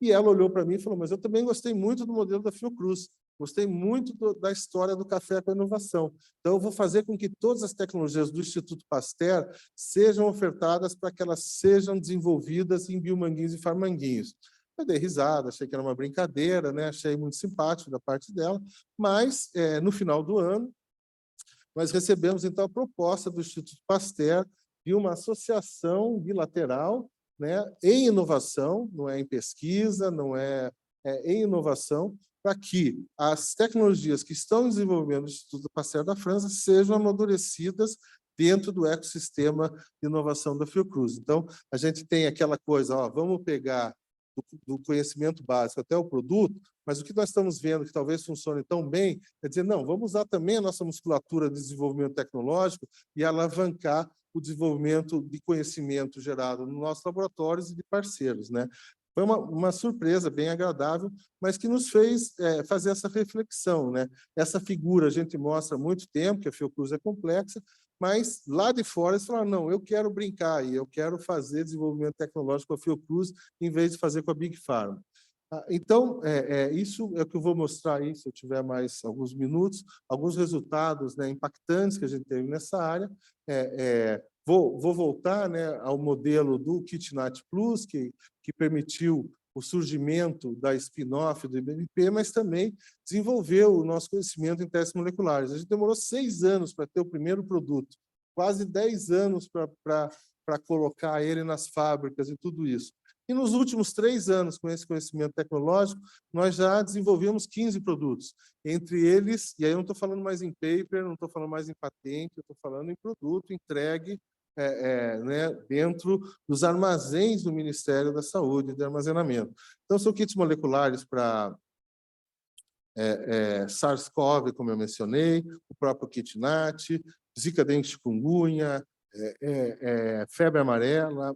e ela olhou para mim e falou, mas eu também gostei muito do modelo da Fiocruz, gostei muito da história do café com a inovação. Então, eu vou fazer com que todas as tecnologias do Instituto Pasteur sejam ofertadas para que elas sejam desenvolvidas em Biomanguinhos e Farmanguinhos. Eu dei risada, achei que era uma brincadeira, né? Achei muito simpático da parte dela, mas, no final do ano, nós recebemos, então, a proposta do Instituto Pasteur de uma associação bilateral, né, em inovação, não é em pesquisa, não é em inovação, para que as tecnologias que estão em desenvolvimento do Instituto Pasteur da França sejam amadurecidas dentro do ecossistema de inovação da Fiocruz. Então, a gente tem aquela coisa, vamos pegar do conhecimento básico até o produto, mas o que nós estamos vendo que talvez funcione tão bem é dizer, não, vamos usar também a nossa musculatura de desenvolvimento tecnológico e alavancar o desenvolvimento de conhecimento gerado nos nossos laboratórios e de parceiros, né? Foi uma surpresa bem agradável, mas que nos fez fazer essa reflexão, né? Essa figura a gente mostra há muito tempo, que a Fiocruz é complexa, mas lá de fora eles falaram, não, eu quero brincar e eu quero fazer desenvolvimento tecnológico com a Fiocruz em vez de fazer com a Big Pharma. Então, isso é o que eu vou mostrar aí, se eu tiver mais alguns minutos, alguns resultados, né, impactantes que a gente teve nessa área. Vou voltar, né, ao modelo do KitNat Plus, que permitiu o surgimento da spin-off do IBMP, mas também desenvolveu o nosso conhecimento em testes moleculares. A gente demorou 6 anos para ter o primeiro produto, quase 10 anos para colocar ele nas fábricas e tudo isso. E nos últimos 3 anos, com esse conhecimento tecnológico, nós já desenvolvemos 15 produtos. Entre eles, e aí eu não estou falando mais em paper, não estou falando mais em patente, eu estou falando em produto entregue né, dentro dos armazéns do Ministério da Saúde de armazenamento. Então, são kits moleculares para SARS-CoV, como eu mencionei, o próprio KitNat, Zika, dengue, chikungunya, febre amarela,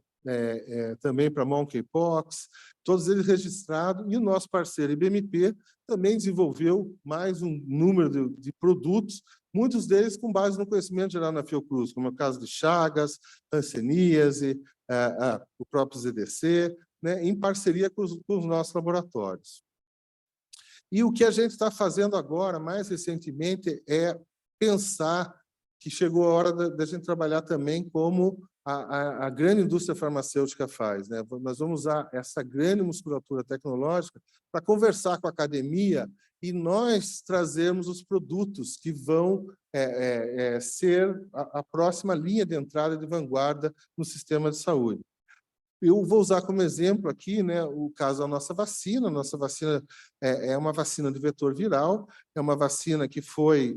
também para monkeypox, todos eles registrados, e o nosso parceiro IBMP também desenvolveu mais um número de produtos, muitos deles com base no conhecimento geral na Fiocruz, como é o caso de Chagas, hanseníase, o próprio ZDC, né, em parceria com os nossos laboratórios. E o que a gente está fazendo agora, mais recentemente, é pensar que chegou a hora da gente trabalhar também como a grande indústria farmacêutica faz, né? Nós vamos usar essa grande musculatura tecnológica para conversar com a academia e nós trazermos os produtos que vão ser a próxima linha de entrada de vanguarda no sistema de saúde. Eu vou usar como exemplo aqui, né, o caso da nossa vacina. Nossa vacina é uma vacina de vetor viral, é uma vacina que foi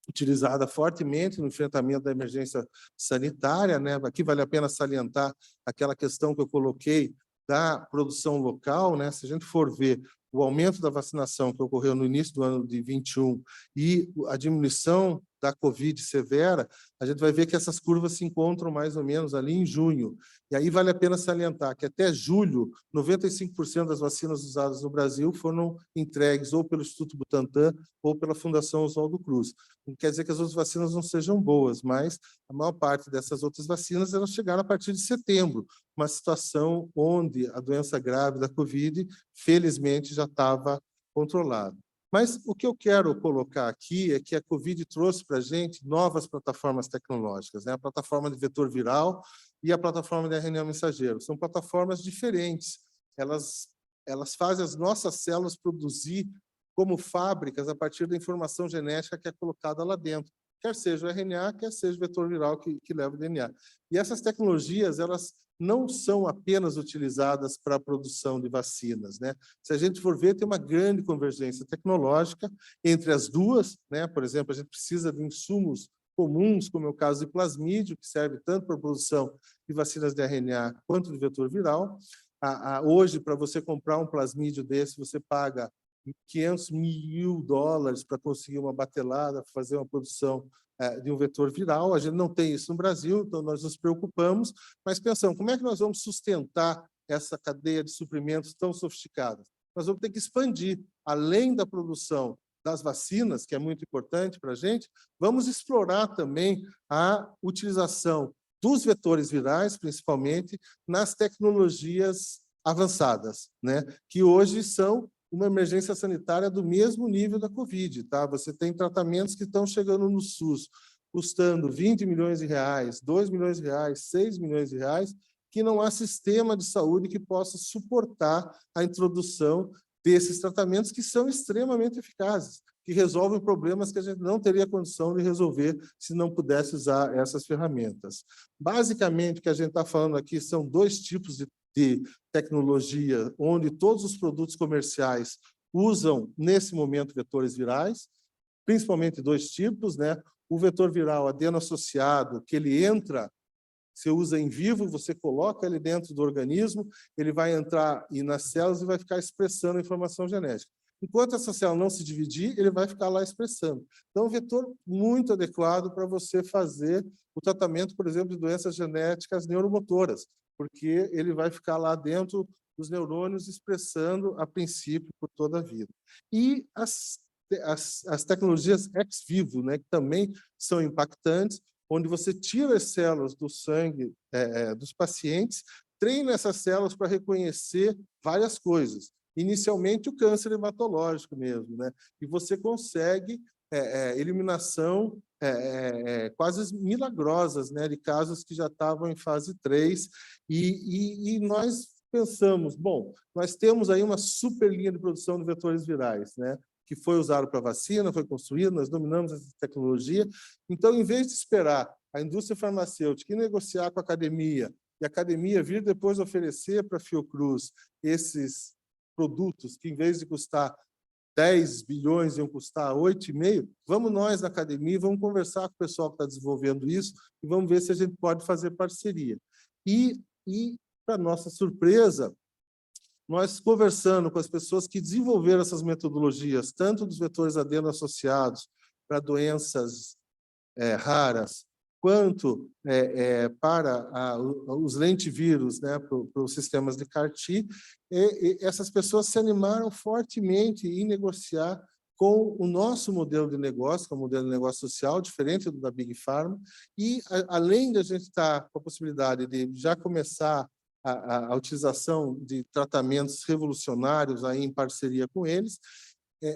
utilizada fortemente no enfrentamento da emergência sanitária, né? Aqui vale a pena salientar aquela questão que eu coloquei da produção local, né? Se a gente for ver o aumento da vacinação que ocorreu no início do ano de 21 e a diminuição da Covid severa, a gente vai ver que essas curvas se encontram mais ou menos ali em junho. E aí vale a pena salientar que até julho, 95% das vacinas usadas no Brasil foram entregues ou pelo Instituto Butantan ou pela Fundação Oswaldo Cruz. Não quer dizer que as outras vacinas não sejam boas, mas a maior parte dessas outras vacinas elas chegaram a partir de setembro, uma situação onde a doença grave da Covid, felizmente, já estava controlada. Mas o que eu quero colocar aqui é que a Covid trouxe para a gente novas plataformas tecnológicas, né? A plataforma de vetor viral e a plataforma de RNA mensageiro. São plataformas diferentes. Elas fazem as nossas células produzir como fábricas a partir da informação genética que é colocada lá dentro, quer seja o RNA, quer seja o vetor viral que leva o DNA. E essas tecnologias, elas não são apenas utilizadas para a produção de vacinas, né? Se a gente for ver, tem uma grande convergência tecnológica entre as duas, né? Por exemplo, a gente precisa de insumos comuns, como é o caso de plasmídio, que serve tanto para a produção de vacinas de RNA quanto de vetor viral. Hoje, para você comprar um plasmídio desse, você paga $500 mil para conseguir uma batelada, fazer uma produção de um vetor viral. A gente não tem isso no Brasil, então nós nos preocupamos, mas pensamos, como é que nós vamos sustentar essa cadeia de suprimentos tão sofisticada? Nós vamos ter que expandir, além da produção das vacinas, que é muito importante para a gente, vamos explorar também a utilização dos vetores virais, principalmente, nas tecnologias avançadas, né? Que hoje são uma emergência sanitária do mesmo nível da Covid, tá? Você tem tratamentos que estão chegando no SUS, custando R$20 milhões, R$2 milhões, R$6 milhões, que não há sistema de saúde que possa suportar a introdução desses tratamentos que são extremamente eficazes, que resolvem problemas que a gente não teria condição de resolver se não pudesse usar essas ferramentas. Basicamente, o que a gente está falando aqui são 2 tipos de tecnologia, onde todos os produtos comerciais usam, nesse momento, vetores virais, principalmente 2 tipos, né? O vetor viral adeno-associado, que ele entra Você usa em vivo, você coloca ele dentro do organismo, ele vai entrar nas células e vai ficar expressando a informação genética. Enquanto essa célula não se dividir, ele vai ficar lá expressando. Então, é um vetor muito adequado para você fazer o tratamento, por exemplo, de doenças genéticas neuromotoras, porque ele vai ficar lá dentro dos neurônios expressando, a princípio, por toda a vida. E as tecnologias ex vivo, né, que também são impactantes, onde você tira as células do sangue dos pacientes, treina essas células para reconhecer várias coisas. Inicialmente, o câncer hematológico mesmo, né? E você consegue eliminação quase milagrosas, né, de casos que já estavam em fase 3, e nós pensamos, bom, nós temos aí uma super linha de produção de vetores virais, né, que foi usado para vacina, foi construído, nós dominamos essa tecnologia. Então, em vez de esperar a indústria farmacêutica ir negociar com a academia, e a academia vir depois oferecer para a Fiocruz esses produtos que, em vez de custar 10 bilhões, iam custar 8,5, vamos nós, na academia, vamos conversar com o pessoal que está desenvolvendo isso e vamos ver se a gente pode fazer parceria. E para nossa surpresa, nós conversando com as pessoas que desenvolveram essas metodologias, tanto dos vetores adeno-associados para doenças raras, quanto para os lentivírus, né, para os sistemas de CAR-T, essas pessoas se animaram fortemente em negociar com o nosso modelo de negócio, que é um modelo de negócio social, diferente do da Big Pharma, e além de a gente estar com a possibilidade de já começar a utilização de tratamentos revolucionários aí em parceria com eles,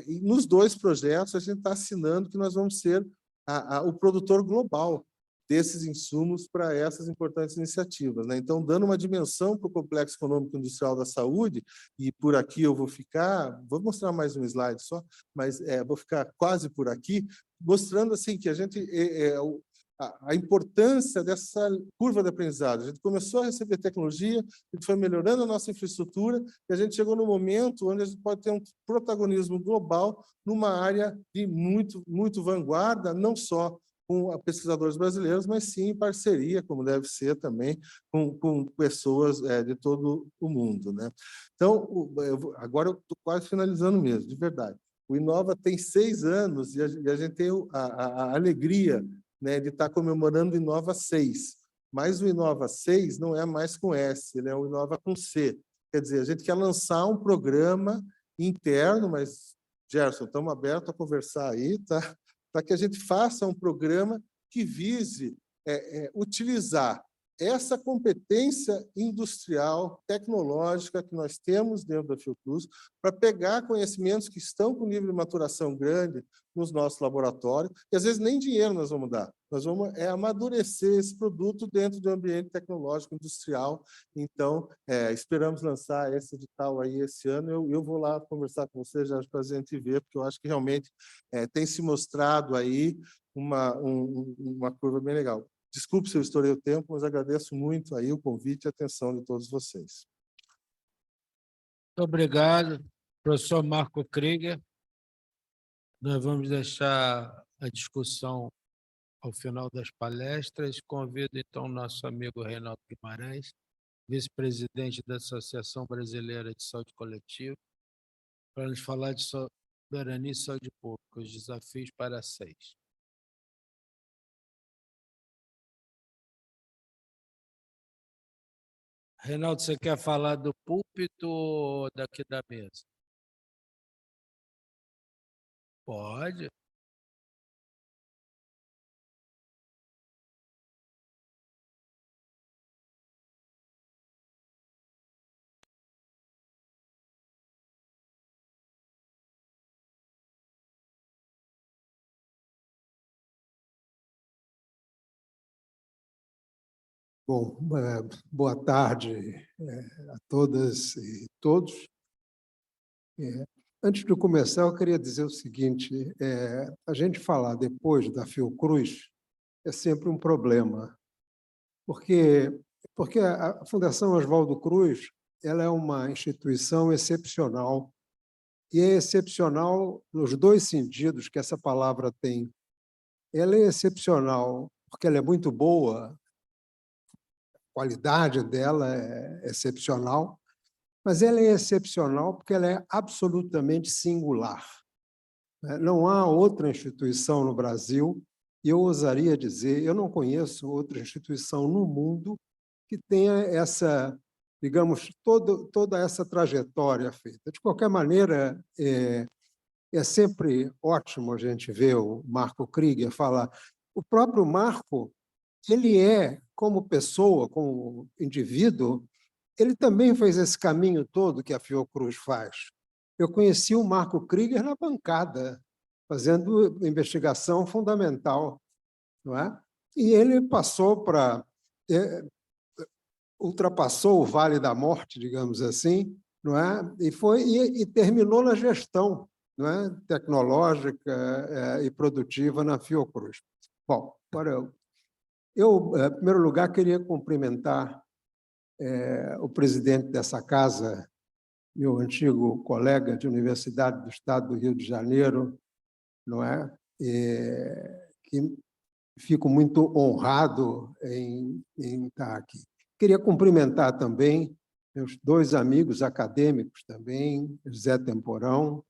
e nos 2 projetos a gente está assinando que nós vamos ser o produtor global desses insumos para essas importantes iniciativas, né? Então, dando uma dimensão para o complexo econômico industrial da saúde, e por aqui eu vou mostrar mais um slide só, mas vou ficar quase por aqui, mostrando assim que a gente a importância dessa curva de aprendizado. A gente começou a receber tecnologia, a gente foi melhorando a nossa infraestrutura, e a gente chegou no momento onde a gente pode ter um protagonismo global numa área de muito vanguarda, não só com pesquisadores brasileiros, mas sim em parceria, como deve ser também, com pessoas de todo o mundo, né? Então, agora eu estou quase finalizando mesmo, de verdade. O Inova tem 6 anos e a gente tem a alegria, né, de estar comemorando o Inova 6. Mas o Inova 6 não é mais com S, ele é o Inova com C. Quer dizer, a gente quer lançar um programa interno, mas, Gerson, estamos abertos a conversar aí, tá? Para que a gente faça um programa que vise utilizar essa competência industrial, tecnológica que nós temos dentro da Fiocruz, para pegar conhecimentos que estão com nível de maturação grande nos nossos laboratórios, e às vezes nem dinheiro nós vamos dar, nós vamos amadurecer esse produto dentro do ambiente tecnológico industrial. Então, esperamos lançar esse edital aí esse ano. Eu vou lá conversar com vocês já para a gente ver, porque eu acho que realmente tem se mostrado aí uma curva bem legal. Desculpe se eu estourei o tempo, mas agradeço muito aí o convite e a atenção de todos vocês. Muito obrigado, professor Marco Krieger. Nós vamos deixar a discussão ao final das palestras. Convido, então, nosso amigo Reinaldo Guimarães, vice-presidente da Associação Brasileira de Saúde Coletiva, para nos falar de soberania e saúde pública, os desafios para a 6. Reinaldo, você quer falar do púlpito ou daqui da mesa? Pode. Bom, boa tarde a todas e todos. Antes de começar, eu queria dizer o seguinte, a gente falar depois da Fiocruz é sempre um problema, porque a Fundação Oswaldo Cruz ela é uma instituição excepcional, e é excepcional nos 2 sentidos que essa palavra tem. Ela é excepcional porque ela é muito boa, qualidade dela é excepcional, mas ela é excepcional porque ela é absolutamente singular. Não há outra instituição no Brasil, e eu ousaria dizer, eu não conheço outra instituição no mundo que tenha essa, digamos, toda essa trajetória feita. De qualquer maneira, é sempre ótimo a gente ver o Marco Krieger falar. O próprio Marco, ele como pessoa, como indivíduo, ele também fez esse caminho todo que a Fiocruz faz. Eu conheci o Marco Krieger na bancada, fazendo investigação fundamental, não é? E ele ultrapassou o Vale da Morte, digamos assim, não é? E terminou na gestão, não é? Tecnológica e produtiva na Fiocruz. Bom, agora em primeiro lugar, queria cumprimentar o presidente dessa casa, meu antigo colega de Universidade do Estado do Rio de Janeiro, não é? Que fico muito honrado em estar aqui. Queria cumprimentar também meus dois amigos acadêmicos também, José Temporão,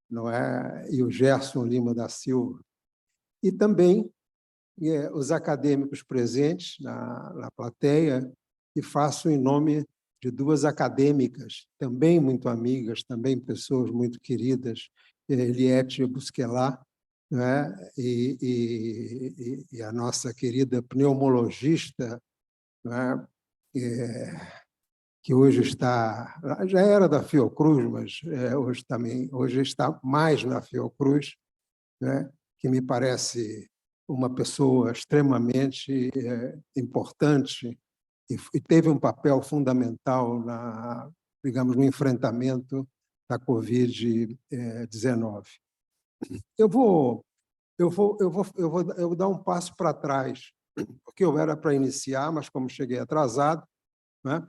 não é? E o Gerson Lima da Silva. E também os acadêmicos presentes na plateia, e faço em nome de duas acadêmicas, também muito amigas, também pessoas muito queridas, Eliette Busquelá, né? E a nossa querida pneumologista, né? Que hoje já era da Fiocruz, mas hoje está mais na Fiocruz, né? Que me parece uma pessoa extremamente importante e teve um papel fundamental digamos, no enfrentamento da Covid-19. Eu vou dar um passo para trás, porque eu era para iniciar, mas como cheguei atrasado, né?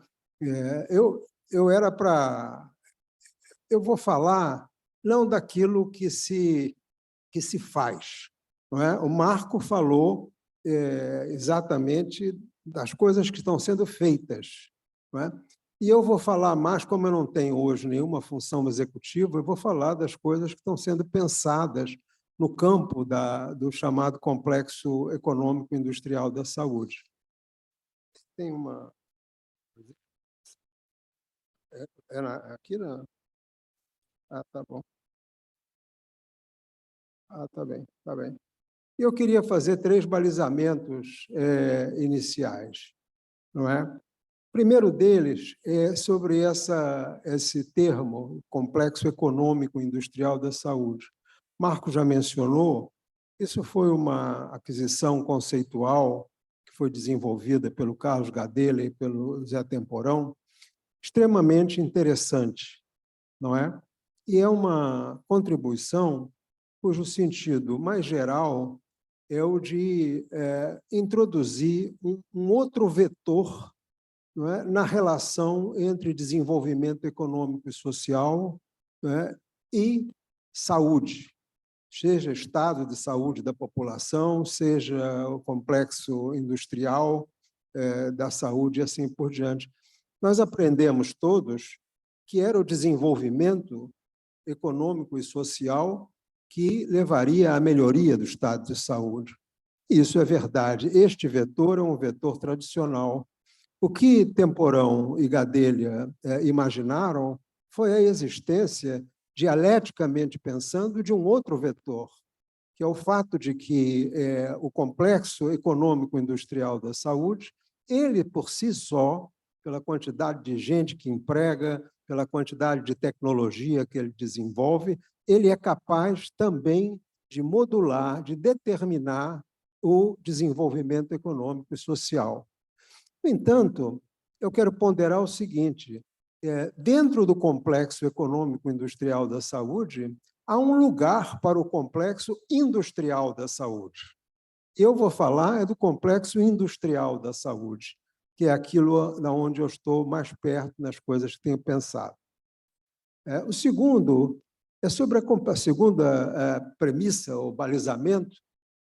Eu vou falar não daquilo que se faz, não é? O Marco falou exatamente das coisas que estão sendo feitas, não é? E eu vou falar mais, como eu não tenho hoje nenhuma função executiva, eu vou falar das coisas que estão sendo pensadas no campo do chamado complexo econômico industrial da saúde. Tem uma... aqui não? Ah, tá bom. Ah, tá bem, tá bem. Eu queria fazer 3 balizamentos iniciais, não é? O primeiro deles é sobre esse termo, complexo econômico industrial da saúde. Marco já mencionou, isso foi uma aquisição conceitual que foi desenvolvida pelo Carlos Gadella e pelo Zé Temporão, extremamente interessante, não é? E é uma contribuição cujo sentido mais geral é o de introduzir um outro vetor, não é, na relação entre desenvolvimento econômico e social, não é, e saúde, seja estado de saúde da população, seja o complexo industrial da saúde e assim por diante. Nós aprendemos todos que era o desenvolvimento econômico e social que levaria à melhoria do estado de saúde. Isso é verdade. Este vetor é um vetor tradicional. O que Temporão e Gadella imaginaram foi a existência, dialeticamente pensando, de um outro vetor, que é o fato de que o complexo econômico-industrial da saúde, ele, por si só, pela quantidade de gente que emprega, pela quantidade de tecnologia que ele desenvolve, ele é capaz também de modular, de determinar o desenvolvimento econômico e social. No entanto, eu quero ponderar o seguinte, dentro do complexo econômico-industrial da saúde, há um lugar para o complexo industrial da saúde. Eu vou falar do complexo industrial da saúde, que é aquilo onde eu estou mais perto nas coisas que tenho pensado. O segundo é sobre a segunda premissa, ou balizamento,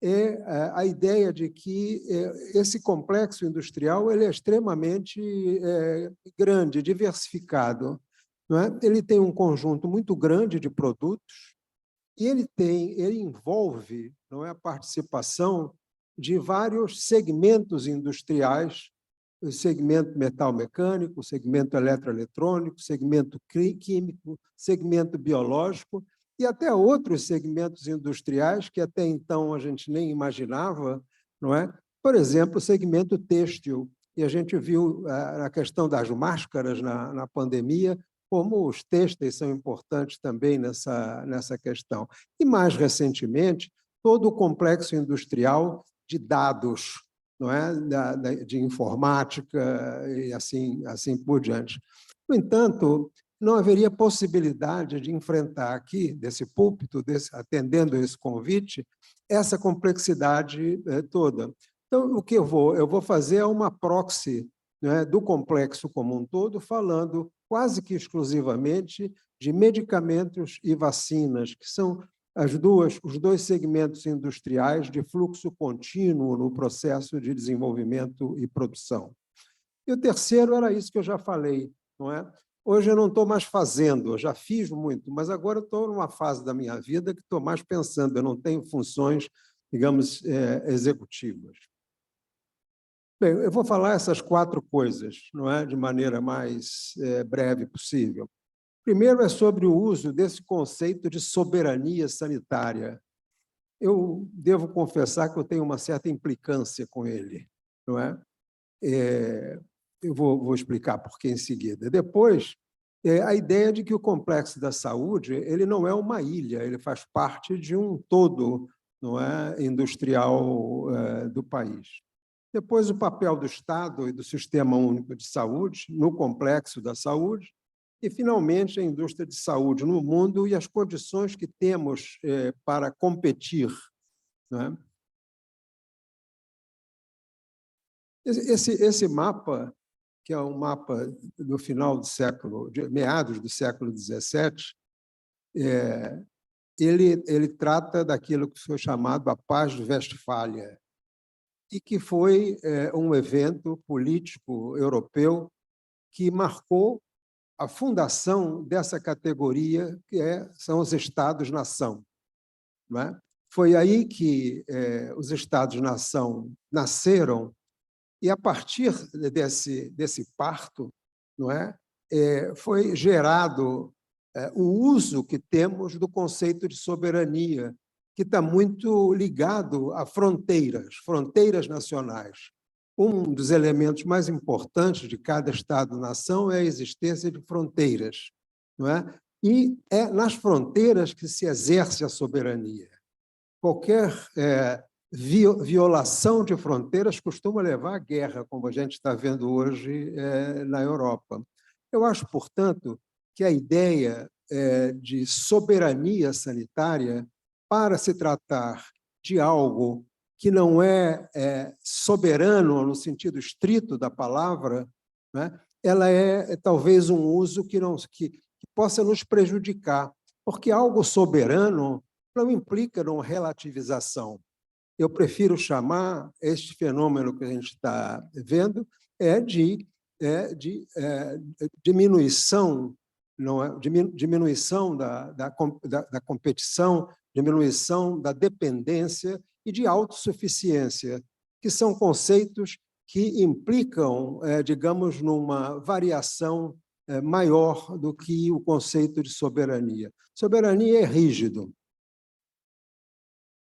é a ideia de que esse complexo industrial ele é extremamente grande, diversificado, não é? Ele tem um conjunto muito grande de produtos e ele envolve, não é, a participação de vários segmentos industriais, o segmento metal-mecânico, o segmento eletroeletrônico, o segmento químico, segmento biológico e até outros segmentos industriais que até então a gente nem imaginava, não é? Por exemplo, o segmento têxtil. E a gente viu a questão das máscaras na pandemia, como os têxteis são importantes também nessa questão. E, mais recentemente, todo o complexo industrial de dados, não é? De informática e assim por diante. No entanto, não haveria possibilidade de enfrentar aqui, desse púlpito, atendendo esse convite, essa complexidade toda. Então, o que eu vou fazer é uma proxy, né, do complexo como um todo, falando quase que exclusivamente de medicamentos e vacinas, que são os dois segmentos industriais de fluxo contínuo no processo de desenvolvimento e produção. E o terceiro era isso que eu já falei, não é? Hoje eu não estou mais fazendo, eu já fiz muito, mas agora eu estou numa fase da minha vida que estou mais pensando, eu não tenho funções, digamos, executivas. Bem, eu vou falar essas 4 coisas, não é, de maneira mais breve possível. Primeiro é sobre o uso desse conceito de soberania sanitária. Eu devo confessar que eu tenho uma certa implicância com ele, não é? Eu vou explicar por que em seguida. Depois, a ideia de que o complexo da saúde ele não é uma ilha, ele faz parte de um todo, não é, industrial do país. Depois, o papel do Estado e do Sistema Único de Saúde no complexo da saúde. E, finalmente, a indústria de saúde no mundo e as condições que temos para competir, não é? Esse mapa, que é um mapa do final do século, de meados do século XVII, ele trata daquilo que foi chamado a Paz de Westfália, e que foi um evento político europeu que marcou a fundação dessa categoria, que são os Estados-nação. Não é? Foi aí que os Estados-nação nasceram, e, a partir desse parto, não é? Foi gerado o uso que temos do conceito de soberania, que está muito ligado a fronteiras nacionais. Um dos elementos mais importantes de cada Estado-nação é a existência de fronteiras, não é? E é nas fronteiras que se exerce a soberania. Qualquer violação de fronteiras costuma levar à guerra, como a gente está vendo hoje na Europa. Eu acho, portanto, que a ideia de soberania sanitária, para se tratar de algo que não é soberano no sentido estrito da palavra, né? Ela é talvez um uso que possa nos prejudicar, porque algo soberano não implica numa relativização. Eu prefiro chamar este fenômeno que a gente está vendo de diminuição, não é? Diminuição da competição, diminuição da dependência e de autossuficiência, que são conceitos que implicam, digamos, numa variação maior do que o conceito de soberania. Soberania é rígido.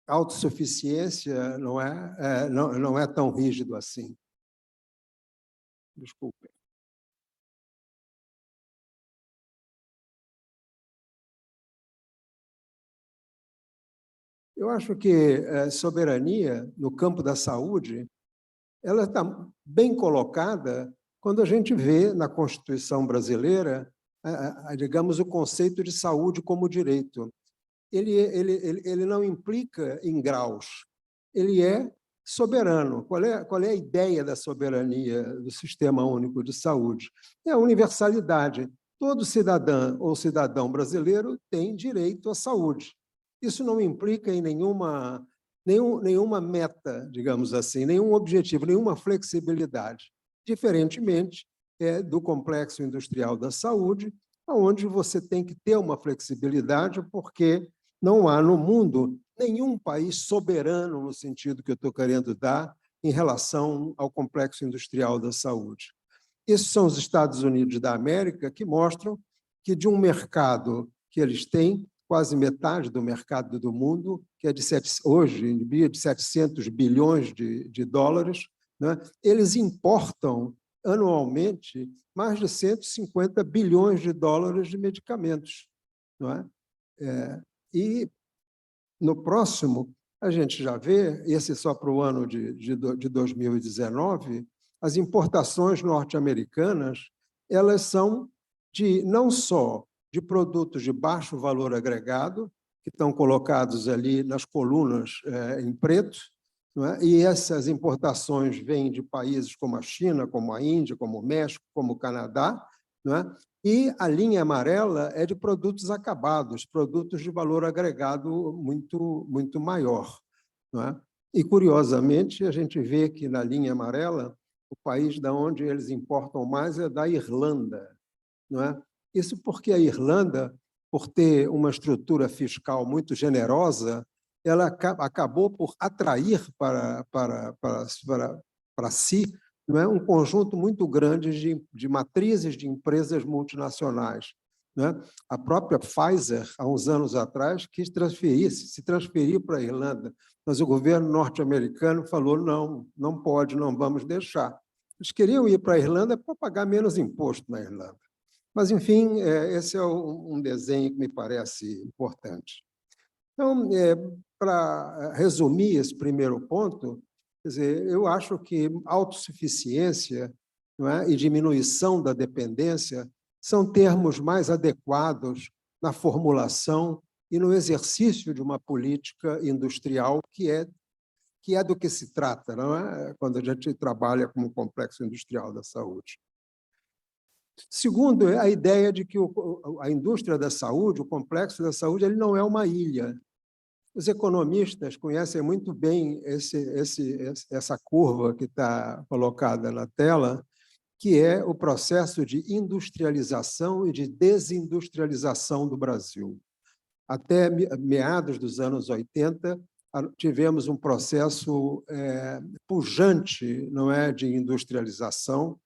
Autossuficiência não é tão rígido assim. Desculpe. Eu acho que soberania, no campo da saúde, ela está bem colocada quando a gente vê na Constituição brasileira, digamos, o conceito de saúde como direito. Ele não implica em graus, ele é soberano. Qual é a ideia da soberania do Sistema Único de Saúde? É a universalidade. Todo cidadã ou cidadão brasileiro tem direito à saúde. Isso não implica em nenhuma nenhuma meta, digamos assim, nenhum objetivo, nenhuma flexibilidade, diferentemente do complexo industrial da saúde, onde você tem que ter uma flexibilidade, porque não há no mundo nenhum país soberano, no sentido que eu estou querendo dar, em relação ao complexo industrial da saúde. Esses são os Estados Unidos da América, que mostram que, de um mercado que eles têm, quase metade do mercado do mundo, que é hoje em dia de 700 bilhões de dólares, né? Eles importam anualmente mais de 150 bilhões de dólares de medicamentos. Não é? E no próximo, a gente já vê, esse só para o ano de 2019, as importações norte-americanas, elas são não só de produtos de baixo valor agregado, que estão colocados ali nas colunas em preto, não é? E essas importações vêm de países como a China, como a Índia, como o México, como o Canadá, não é? E a linha amarela é de produtos acabados, produtos de valor agregado muito maior. Não é? E, curiosamente, a gente vê que, na linha amarela, o país da onde eles importam mais é da Irlanda. Não é? Isso porque a Irlanda, por ter uma estrutura fiscal muito generosa, ela acabou por atrair para si, não é, um conjunto muito grande de matrizes de empresas multinacionais. Não é? A própria Pfizer, há uns anos atrás, quis se transferir para a Irlanda, mas o governo norte-americano falou, não pode, não vamos deixar. Eles queriam ir para a Irlanda para pagar menos imposto na Irlanda. Mas, enfim, esse é um desenho que me parece importante. Então, para resumir esse primeiro ponto, quer dizer, eu acho que autossuficiência, não é, e diminuição da dependência são termos mais adequados na formulação e no exercício de uma política industrial que é do que se trata, não é? Quando a gente trabalha como complexo industrial da saúde. Segundo, a ideia de que a indústria da saúde, o complexo da saúde, ele não é uma ilha. Os economistas conhecem muito bem essa curva que está colocada na tela, que é o processo de industrialização e de desindustrialização do Brasil. Até meados dos anos 80, tivemos um processo pujante, não é, de industrialização,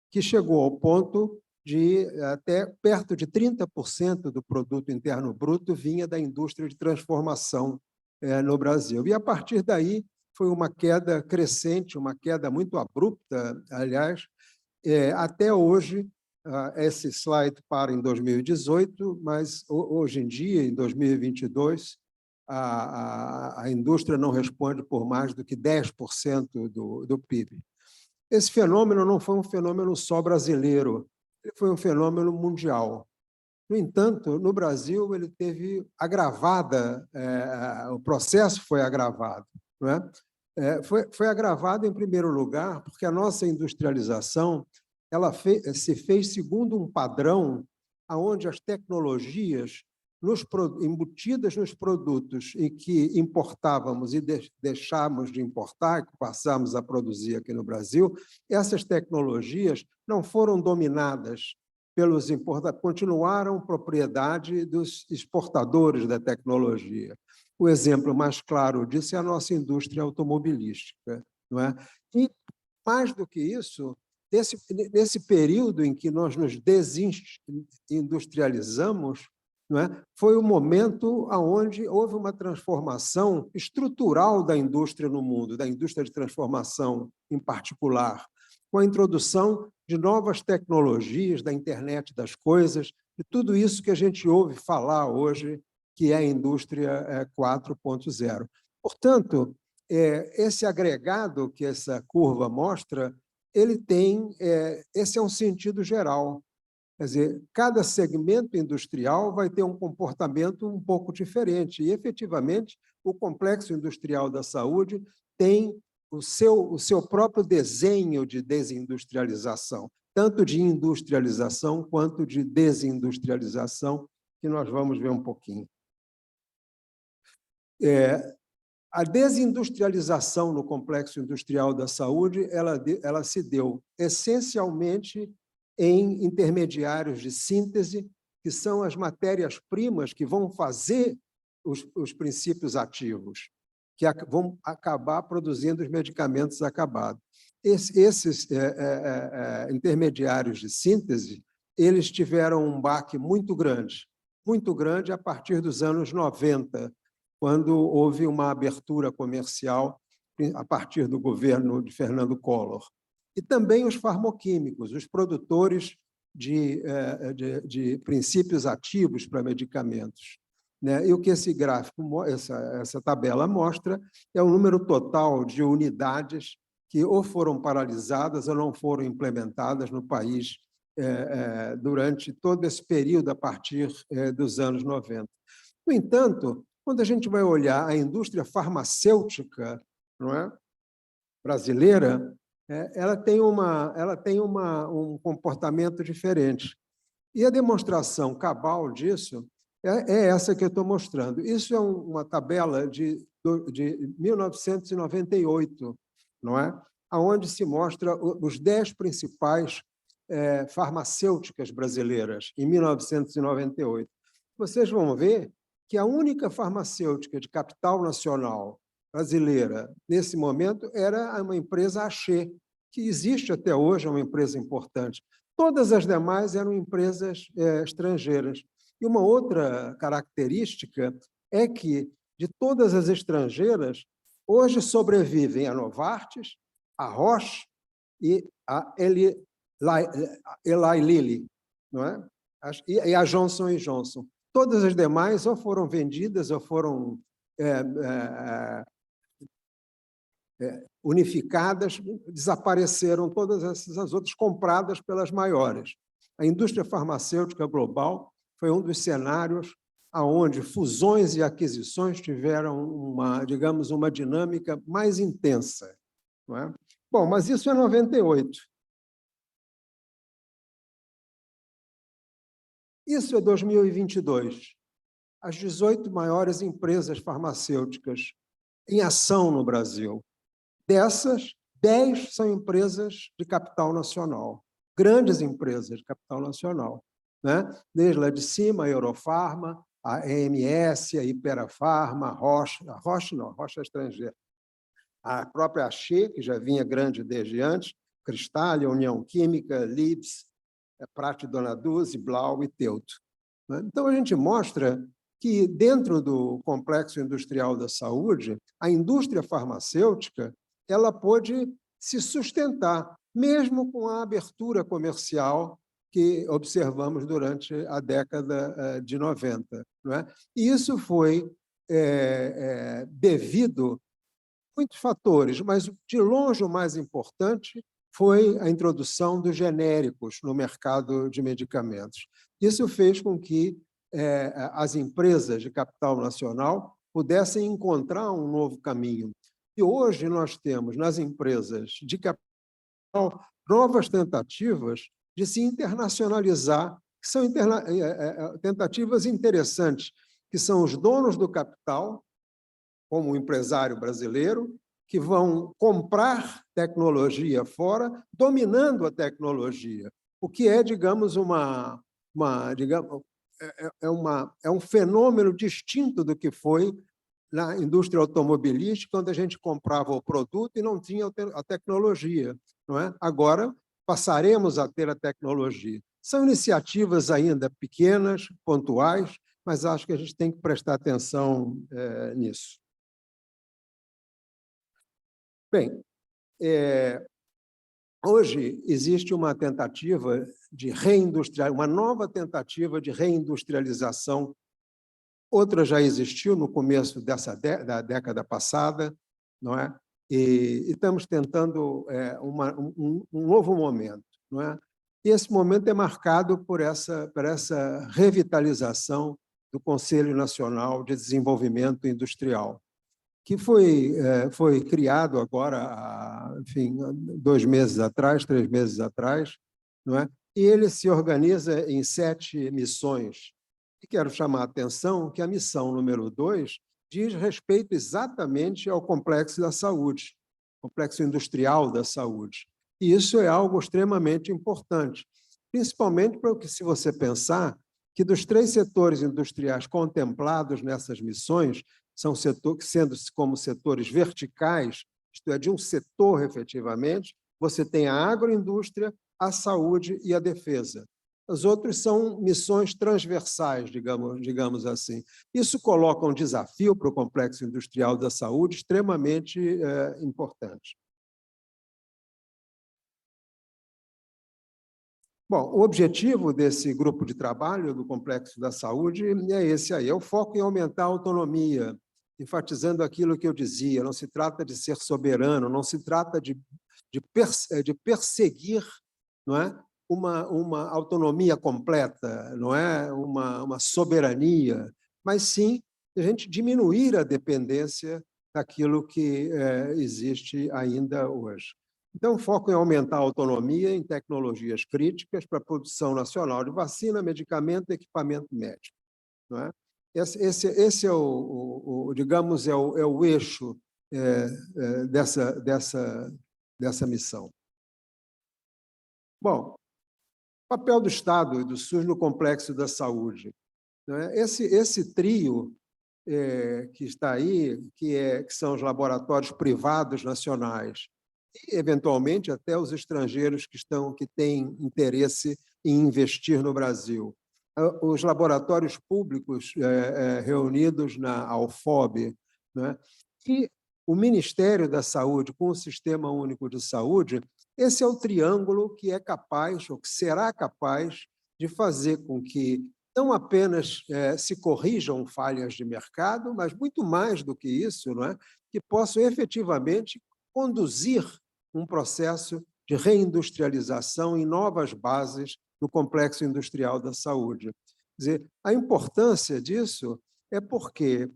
que chegou ao ponto de até perto de 30% do produto interno bruto vinha da indústria de transformação no Brasil. E, a partir daí, foi uma queda crescente, uma queda muito abrupta, aliás, até hoje. Esse slide para em 2018, mas hoje em dia, em 2022, a indústria não responde por mais do que 10% do PIB. Esse fenômeno não foi um fenômeno só brasileiro, ele foi um fenômeno mundial. No entanto, no Brasil, ele teve agravada, o processo foi agravado. Não é? Foi agravado, em primeiro lugar, porque a nossa industrialização se fez segundo um padrão onde as tecnologias embutidas nos produtos e que importávamos e deixamos de importar, que passamos a produzir aqui no Brasil, essas tecnologias não foram dominadas pelos importadores, continuaram propriedade dos exportadores da tecnologia. O exemplo mais claro disso é a nossa indústria automobilística. Não é? E, mais do que isso, nesse período em que nós nos desindustrializamos, não é? Foi o momento onde houve uma transformação estrutural da indústria no mundo, da indústria de transformação em particular, com a introdução de novas tecnologias, da internet das coisas, de tudo isso que a gente ouve falar hoje, que é a indústria 4.0. Portanto, esse agregado que essa curva mostra, ele tem, esse é um sentido geral. Quer dizer, cada segmento industrial vai ter um comportamento um pouco diferente. E, efetivamente, o complexo industrial da saúde tem o seu próprio desenho de desindustrialização, tanto de industrialização quanto de desindustrialização, que nós vamos ver um pouquinho. A desindustrialização no complexo industrial da saúde, ela se deu essencialmente em intermediários de síntese, que são as matérias-primas que vão fazer os princípios ativos, que vão acabar produzindo os medicamentos acabados. Esses intermediários de síntese, eles tiveram um baque muito grande a partir dos anos 90, quando houve uma abertura comercial a partir do governo de Fernando Collor. E também os farmoquímicos, os produtores de princípios ativos para medicamentos. Né? E o que esse gráfico, essa tabela mostra é o número total de unidades que ou foram paralisadas ou não foram implementadas no país durante todo esse período, a partir dos anos 90. No entanto, quando a gente vai olhar a indústria farmacêutica, não é, brasileira, ela tem um comportamento diferente. E a demonstração cabal disso é essa que eu estou mostrando. Isso é uma tabela de 1998, não é? Onde se mostra os 10 principais farmacêuticas brasileiras, em 1998. Vocês vão ver que a única farmacêutica de capital nacional brasileira, nesse momento, era uma empresa Axê, que existe até hoje, é uma empresa importante. Todas as demais eram empresas estrangeiras. E uma outra característica é que, de todas as estrangeiras, hoje sobrevivem a Novartis, a Roche e a Eli Lilly, não é? E a Johnson & Johnson. Todas as demais ou foram vendidas ou foram unificadas, desapareceram todas as outras, compradas pelas maiores. A indústria farmacêutica global foi um dos cenários onde fusões e aquisições tiveram digamos, uma dinâmica mais intensa. Não é? Bom, mas isso é 98. Isso é 2022. As 18 maiores empresas farmacêuticas em ação no Brasil. Dessas, 10 são empresas de capital nacional, grandes empresas de capital nacional, né? Desde lá de cima, a Eurofarma, a EMS, a Iperafarma, a Roche é estrangeira, a própria Axê, que já vinha grande desde antes, Cristália, União Química, Lips, Prate Dona Dulce, Blau e Teuto. Então, a gente mostra que, dentro do complexo industrial da saúde, a indústria farmacêutica ela pôde se sustentar, mesmo com a abertura comercial que observamos durante a década de 90. Não é? E isso foi devido a muitos fatores, mas, de longe, o mais importante foi a introdução dos genéricos no mercado de medicamentos. Isso fez com que as empresas de capital nacional pudessem encontrar um novo caminho. E hoje nós temos, nas empresas de capital, novas tentativas de se internacionalizar, que são tentativas interessantes, que são os donos do capital, como o empresário brasileiro, que vão comprar tecnologia fora, dominando a tecnologia, o que é, digamos, um fenômeno distinto do que foi na indústria automobilística, onde a gente comprava o produto e não tinha a tecnologia. Não é? Agora, passaremos a ter a tecnologia. São iniciativas ainda pequenas, pontuais, mas acho que a gente tem que prestar atenção nisso. Bem, hoje existe uma tentativa de uma nova tentativa de reindustrialização. Outra já existiu no começo da década passada, não é? E estamos tentando um novo momento, não é? E esse momento é marcado por essa revitalização do Conselho Nacional de Desenvolvimento Industrial, que foi criado agora, enfim, 2 meses atrás, 3 meses atrás, não é? E ele se organiza em 7 missões. E quero chamar a atenção que a missão número 2 diz respeito exatamente ao complexo da saúde, complexo industrial da saúde. E isso é algo extremamente importante, principalmente porque, se você pensar que dos 3 setores industriais contemplados nessas missões, são sendo como setores verticais, isto é, de um setor, efetivamente, você tem a agroindústria, a saúde e a defesa. As outras são missões transversais, digamos assim. Isso coloca um desafio para o complexo industrial da saúde extremamente importante. Bom, o objetivo desse grupo de trabalho do Complexo da Saúde é esse aí, é o foco em aumentar a autonomia, enfatizando aquilo que eu dizia, não se trata de ser soberano, não se trata de perseguir, não é, uma autonomia completa, não é uma soberania, mas sim a gente diminuir a dependência daquilo que existe ainda hoje. Então, o foco em aumentar a autonomia em tecnologias críticas para a produção nacional de vacina, medicamento e equipamento médico. Não é? Esse é digamos, é o eixo dessa missão. Bom, papel do Estado e do SUS no complexo da saúde. Não é? Esse trio que está aí, que são os laboratórios privados nacionais, e, eventualmente, até os estrangeiros que têm interesse em investir no Brasil. Os laboratórios públicos reunidos na AUFOB, né? E o Ministério da Saúde, com o Sistema Único de Saúde, esse é o triângulo que é capaz, ou que será capaz, de fazer com que não apenas se corrijam falhas de mercado, mas, muito mais do que isso, não é? Que possam efetivamente conduzir um processo de reindustrialização em novas bases do complexo industrial da saúde. Quer dizer, a importância disso é porque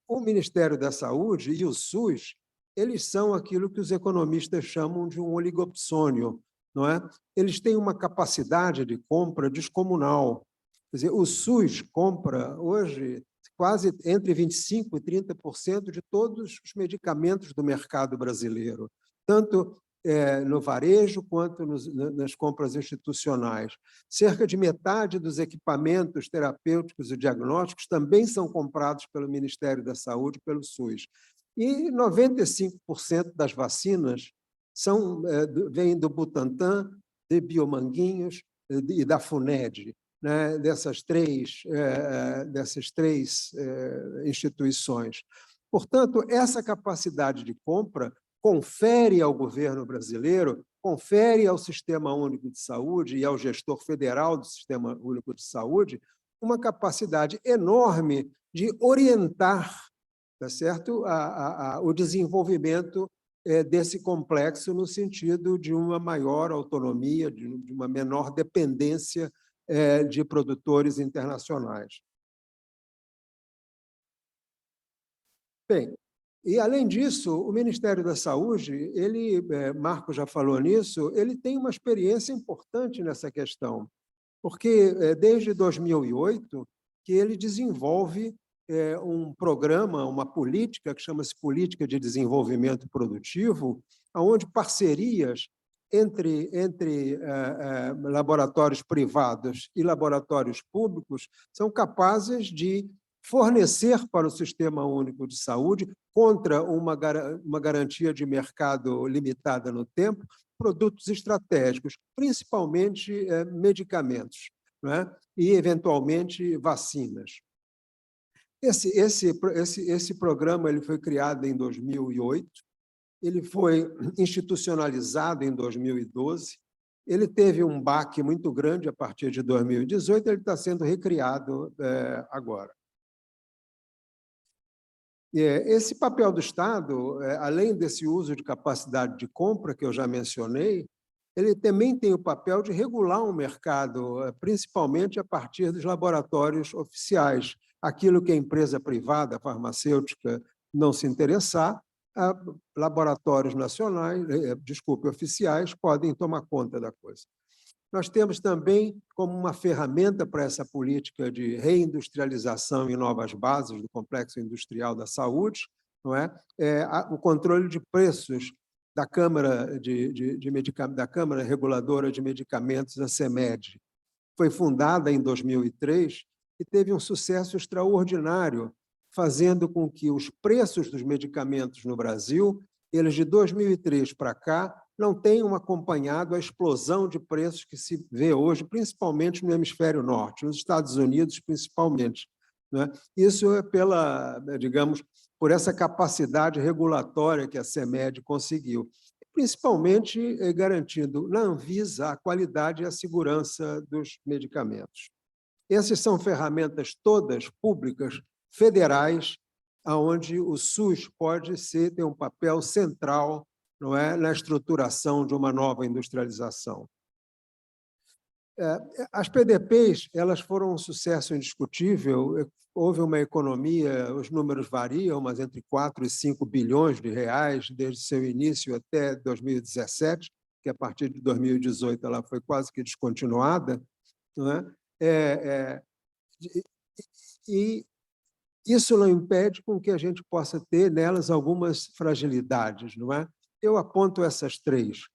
o Ministério da Saúde e o SUS, eles são aquilo que os economistas chamam de um oligopsônio, não é? Eles têm uma capacidade de compra descomunal. Quer dizer, o SUS compra hoje quase entre 25% e 30% de todos os medicamentos do mercado brasileiro, tanto no varejo quanto nas compras institucionais. Cerca de metade dos equipamentos terapêuticos e diagnósticos também são comprados pelo Ministério da Saúde, pelo SUS. E 95% das vacinas vêm do Butantan, de Biomanguinhos e da FUNED, né, dessas três instituições. Portanto, essa capacidade de compra confere ao governo brasileiro, confere ao Sistema Único de Saúde e ao gestor federal do Sistema Único de Saúde uma capacidade enorme de orientar, tá certo? O desenvolvimento desse complexo no sentido de uma maior autonomia, de uma menor dependência de produtores internacionais. Bem, e, além disso, o Ministério da Saúde, Marco já falou nisso, ele tem uma experiência importante nessa questão, porque desde 2008 que ele desenvolve um programa, uma política que chama-se Política de Desenvolvimento Produtivo, onde parcerias entre laboratórios privados e laboratórios públicos são capazes de fornecer para o Sistema Único de Saúde, contra uma garantia de mercado limitada no tempo, produtos estratégicos, principalmente medicamentos, não é? E, eventualmente, vacinas. Esse programa ele foi criado em 2008, ele foi institucionalizado em 2012, ele teve um baque muito grande a partir de 2018, ele está sendo recriado agora. Esse papel do Estado, além desse uso de capacidade de compra que eu já mencionei, ele também tem o papel de regular o mercado, principalmente a partir dos laboratórios oficiais. Aquilo que a empresa privada, farmacêutica, não se interessar, laboratórios nacionais, oficiais, podem tomar conta da coisa. Nós temos também, como uma ferramenta para essa política de reindustrialização em novas bases do complexo industrial da saúde, não é? O controle de preços da Câmara, da Câmara Reguladora de Medicamentos, a CEMED. Foi fundada em 2003 e teve um sucesso extraordinário, fazendo com que os preços dos medicamentos no Brasil, eles de 2003 para cá, não tenham acompanhado a explosão de preços que se vê hoje, principalmente no hemisfério norte, nos Estados Unidos, principalmente, né? Isso é digamos, por essa capacidade regulatória que a CEMED conseguiu, principalmente garantindo na Anvisa a qualidade e a segurança dos medicamentos. Essas são ferramentas todas públicas, federais, onde o SUS pode ter um papel central, não é, na estruturação de uma nova industrialização. As PDPs, elas foram um sucesso indiscutível. Houve uma economia, os números variam, mas entre 4 e 5 bilhões de reais desde seu início até 2017, que a partir de 2018 ela foi quase que descontinuada, não é? E isso não impede com que a gente possa ter nelas algumas fragilidades, não é? Eu aponto essas três.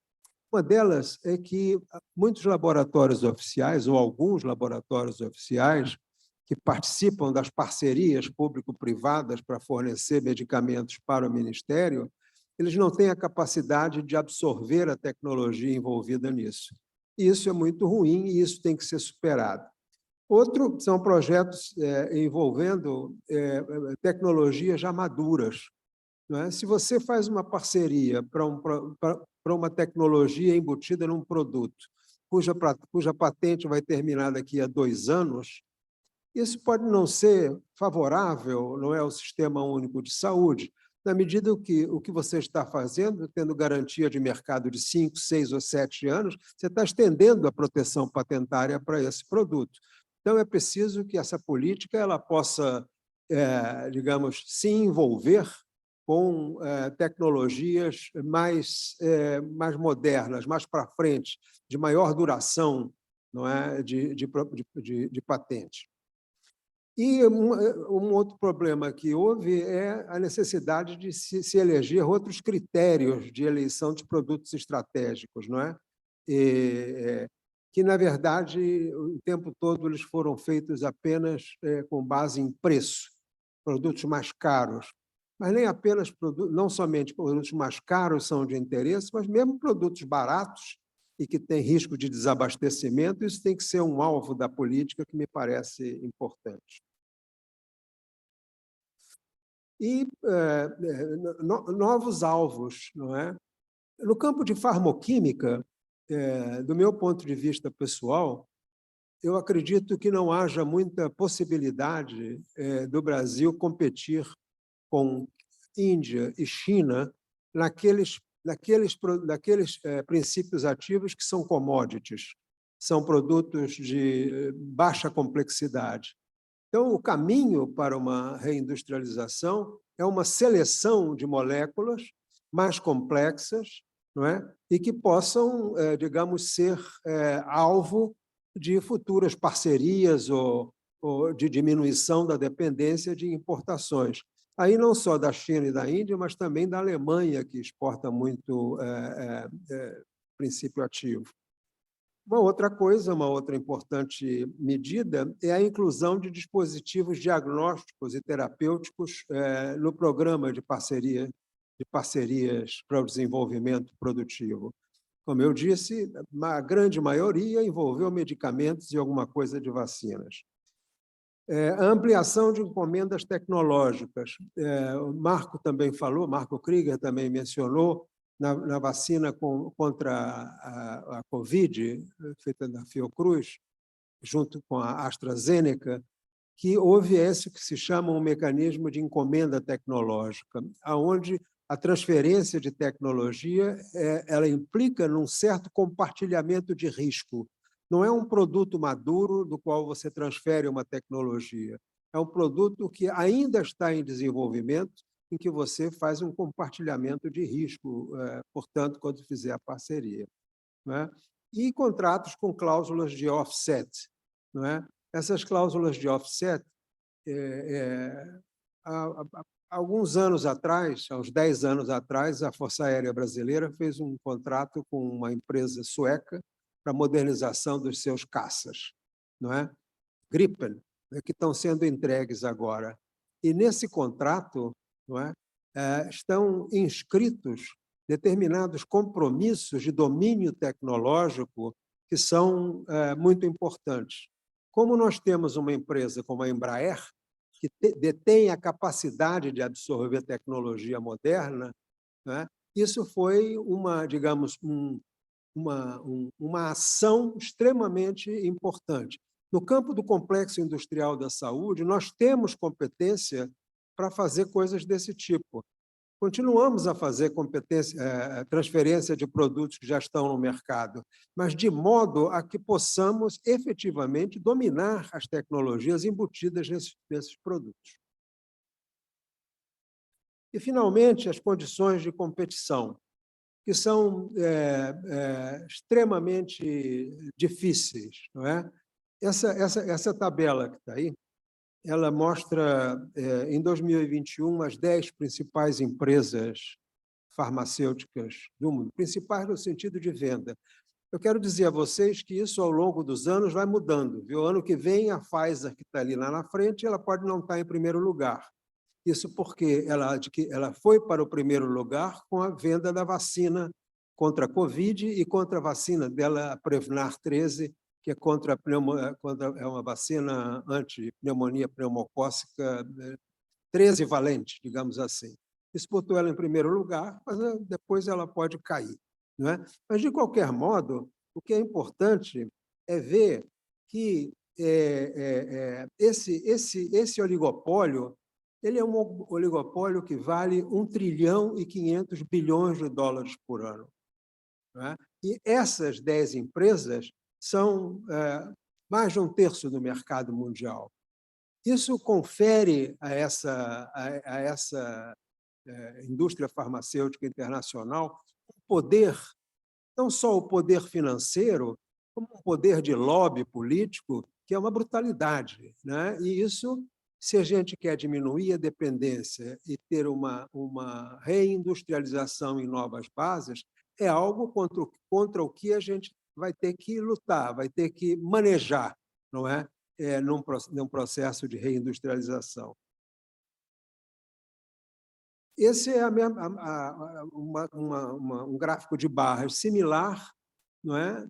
Uma delas é que muitos laboratórios oficiais, ou alguns laboratórios oficiais, que participam das parcerias público-privadas para fornecer medicamentos para o Ministério, eles não têm a capacidade de absorver a tecnologia envolvida nisso. Isso é muito ruim e isso tem que ser superado. Outro são projetos envolvendo tecnologias já maduras. Não é? Se você faz uma parceria para uma tecnologia embutida num produto, cuja patente vai terminar daqui a 2 anos, isso pode não ser favorável, não é, ao Sistema Único de Saúde, na medida que o que você está fazendo, tendo garantia de mercado de 5, 6 ou 7 anos, você está estendendo a proteção patentária para esse produto. Então, é preciso que essa política ela possa, digamos, se envolver com tecnologias mais modernas, mais para frente, de maior duração, não é, de patente. E um outro problema que houve é a necessidade de se eleger outros critérios de eleição de produtos estratégicos, não é? Que, na verdade, o tempo todo eles foram feitos apenas com base em preço, produtos mais caros. Mas nem apenas não somente produtos mais caros são de interesse, mas mesmo produtos baratos e que têm risco de desabastecimento, isso tem que ser um alvo da política que me parece importante. E novos alvos, não é? No campo de farmoquímica, do meu ponto de vista pessoal, eu acredito que não haja muita possibilidade do Brasil competir com Índia e China naqueles princípios ativos que são commodities, são produtos de baixa complexidade. Então, o caminho para uma reindustrialização é uma seleção de moléculas mais complexas, não é? E que possam, digamos, ser alvo de futuras parcerias ou de diminuição da dependência de importações. Aí não só da China e da Índia, mas também da Alemanha, que exporta muito princípio ativo. Uma outra coisa, uma outra importante medida é a inclusão de dispositivos diagnósticos e terapêuticos no programa de parcerias para o desenvolvimento produtivo. Como eu disse, a grande maioria envolveu medicamentos e alguma coisa de vacinas. A ampliação de encomendas tecnológicas. O Marco também falou, Marco Krieger também mencionou, na vacina contra a Covid, feita na Fiocruz, junto com a AstraZeneca, que houve esse que se chama um mecanismo de encomenda tecnológica, onde a transferência de tecnologia ela implica num certo compartilhamento de risco. Não é um produto maduro do qual você transfere uma tecnologia. É um produto que ainda está em desenvolvimento, em que você faz um compartilhamento de risco, portanto, quando fizer a parceria. Não é? e contratos com cláusulas de offset, não é? Essas cláusulas de offset, há alguns anos atrás, há uns 10 anos atrás, a Força Aérea Brasileira fez um contrato com uma empresa sueca para a modernização dos seus caças, não é? Gripen, que estão sendo entregues agora. E nesse contrato, não é, estão inscritos determinados compromissos de domínio tecnológico que são muito importantes. Como nós temos uma empresa como a Embraer, que detém a capacidade de absorver tecnologia moderna, né, isso foi uma, digamos, uma ação extremamente importante. No campo do complexo industrial da saúde, nós temos competência para fazer coisas desse tipo. Continuamos a fazer transferência de produtos que já estão no mercado, mas de modo a que possamos efetivamente dominar as tecnologias embutidas nesses produtos. E, finalmente, as condições de competição, que são extremamente difíceis, não é? Essa tabela que está aí, ela mostra, em 2021, as 10 principais empresas farmacêuticas do mundo, principais no sentido de venda. Eu quero dizer a vocês que isso, ao longo dos anos, vai mudando. Viu? Ano que vem, a Pfizer, que está ali lá na frente, ela pode não estar em primeiro lugar. Isso porque ela foi para o primeiro lugar com a venda da vacina contra a Covid e contra a vacina dela, a Prevnar 13, que é é uma vacina anti-pneumonia pneumocócica 13 valente, digamos assim. Isso botou ela em primeiro lugar, mas depois ela pode cair, não é? Mas, de qualquer modo, o que é importante é ver que esse oligopólio, ele é um oligopólio que vale 1 trilhão e 500 bilhões de dólares por ano, não é? E essas 10 empresas são mais de 1/3 do mercado mundial. Isso confere a essa indústria farmacêutica internacional um poder, não só o poder financeiro, como um poder de lobby político, que é uma brutalidade, né? E isso, se a gente quer diminuir a dependência e ter uma reindustrialização em novas bases, é algo contra o que a gente vai ter que lutar, vai ter que manejar, não é? Num processo de reindustrialização. Esse é um gráfico de barras similar, não é?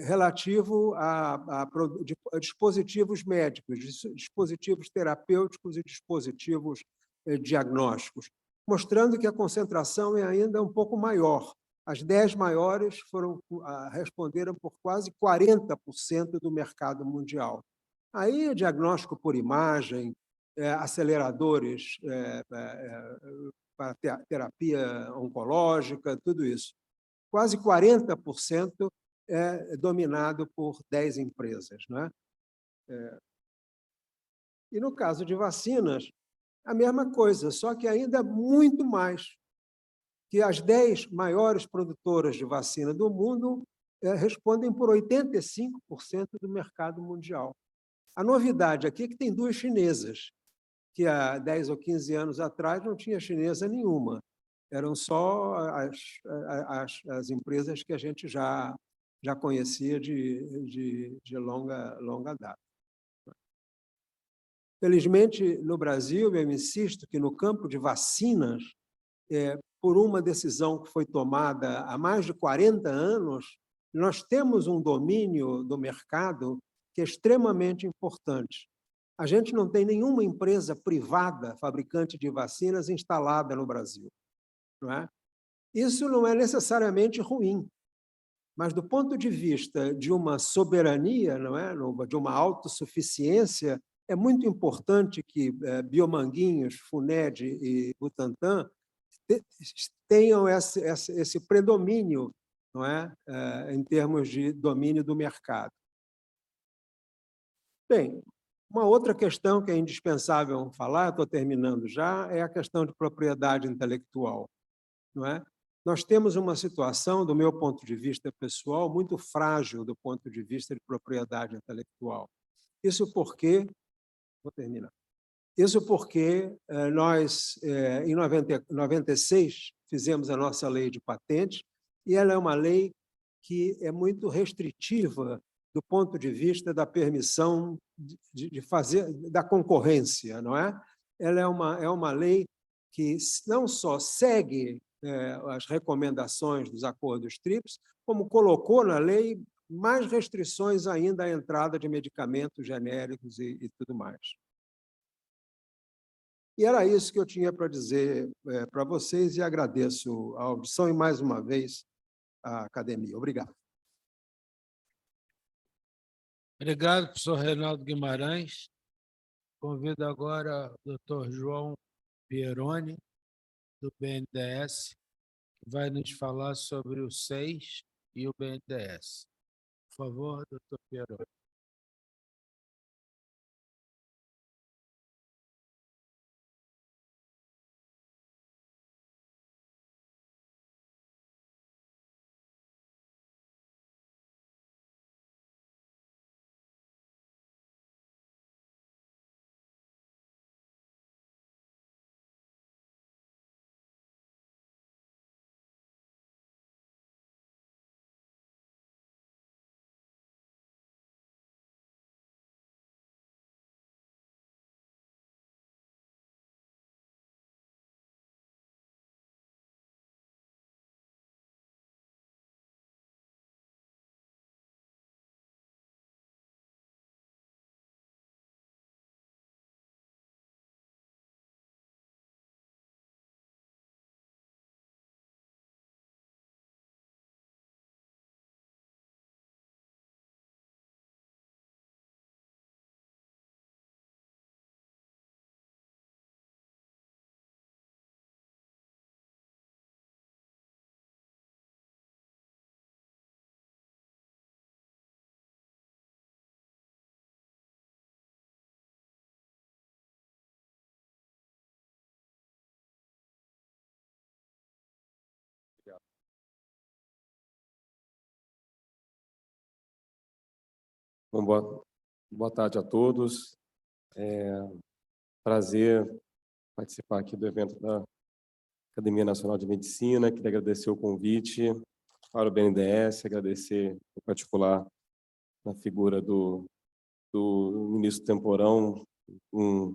Relativo a dispositivos médicos, dispositivos terapêuticos e dispositivos diagnósticos, mostrando que a concentração é ainda um pouco maior. As 10 maiores responderam por quase 40% do mercado mundial. Aí, diagnóstico por imagem, aceleradores para terapia oncológica, tudo isso. Quase 40% é dominado por 10 empresas, não é? E, no caso de vacinas, a mesma coisa, só que ainda muito mais, que as 10 maiores produtoras de vacina do mundo respondem por 85% do mercado mundial. A novidade aqui é que tem 2 chinesas, que há 10 ou 15 anos atrás não tinha chinesa nenhuma. Eram só as empresas que a gente já conhecia de longa data. Felizmente, no Brasil, eu insisto que no campo de vacinas, por uma decisão que foi tomada há mais de 40 anos, nós temos um domínio do mercado que é extremamente importante. A gente não tem nenhuma empresa privada fabricante de vacinas instalada no Brasil, não é? Isso não é necessariamente ruim, mas do ponto de vista de uma soberania, não é? De uma autossuficiência, é muito importante que Biomanguinhos, Funed e Butantan tenham esse predomínio, não é? Em termos de domínio do mercado. Bem, uma outra questão que é indispensável falar, estou terminando já, é a questão de propriedade intelectual, não é? nós temos uma situação, do meu ponto de vista pessoal, muito frágil do ponto de vista de propriedade intelectual. Isso porque, vou terminar, isso porque nós, em 96, fizemos a nossa lei de patente, e ela é uma lei que é muito restritiva do ponto de vista da permissão de fazer, da concorrência, não é? Ela é uma lei que não só segue as recomendações dos acordos TRIPS, como colocou na lei mais restrições ainda à entrada de medicamentos genéricos e tudo mais. E era isso que eu tinha para dizer para vocês, e agradeço a audição e, mais uma vez, a academia. Obrigado. Obrigado, professor Reinaldo Guimarães. Convido agora o doutor João Pieroni, do BNDES, que vai nos falar sobre o SEIS e o BNDES. Por favor, doutor Pieroni. Bom, boa tarde a todos. Prazer participar aqui do evento da Academia Nacional de Medicina. Queria agradecer o convite para o BNDES, agradecer, em particular, na figura do ministro Temporão, um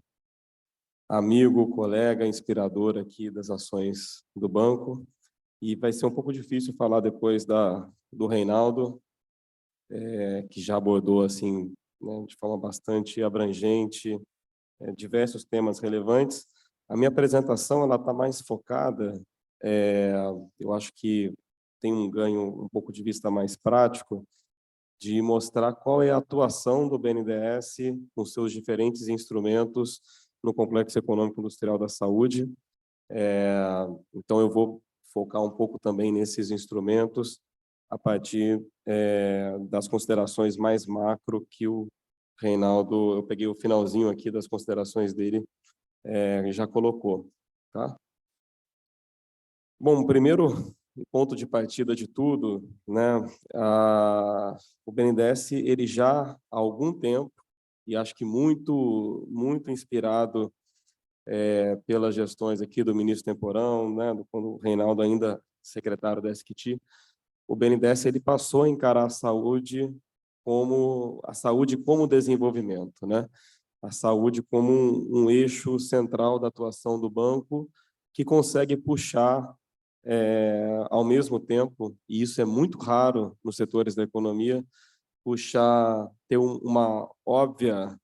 amigo, colega, inspirador aqui das ações do banco. E vai ser um pouco difícil falar depois do Reinaldo, que já abordou assim, né, de forma bastante abrangente, diversos temas relevantes. A minha apresentação ela está mais focada, eu acho que tem um ganho um pouco de vista mais prático, de mostrar qual é a atuação do BNDES com seus diferentes instrumentos no Complexo Econômico Industrial da Saúde. Então, eu vou focar um pouco também nesses instrumentos, a partir das considerações mais macro que o Reinaldo, eu peguei o finalzinho aqui das considerações dele, já colocou. Tá? Bom, o primeiro ponto de partida de tudo, né, o BNDES, ele já há algum tempo, e acho que muito inspirado pelas gestões aqui do ministro Temporão, né, quando o Reinaldo ainda secretário da SQT, o BNDES ele passou a encarar a saúde como desenvolvimento, né? A saúde como um eixo central da atuação do banco, que consegue puxar, ao mesmo tempo, e isso é muito raro nos setores da economia, ter uma óbvia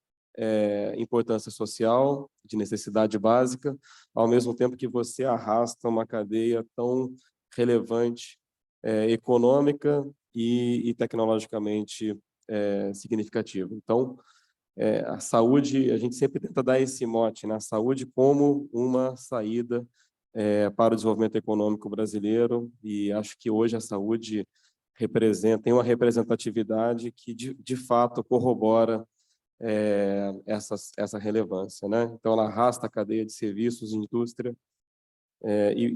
importância social, de necessidade básica, ao mesmo tempo que você arrasta uma cadeia tão relevante, econômica e tecnologicamente significativa. Então, a saúde, a gente sempre tenta dar esse mote, né? A saúde como uma saída para o desenvolvimento econômico brasileiro, e acho que hoje a saúde tem uma representatividade que, de fato, corrobora essa relevância, né? Então, ela arrasta a cadeia de serviços, indústria,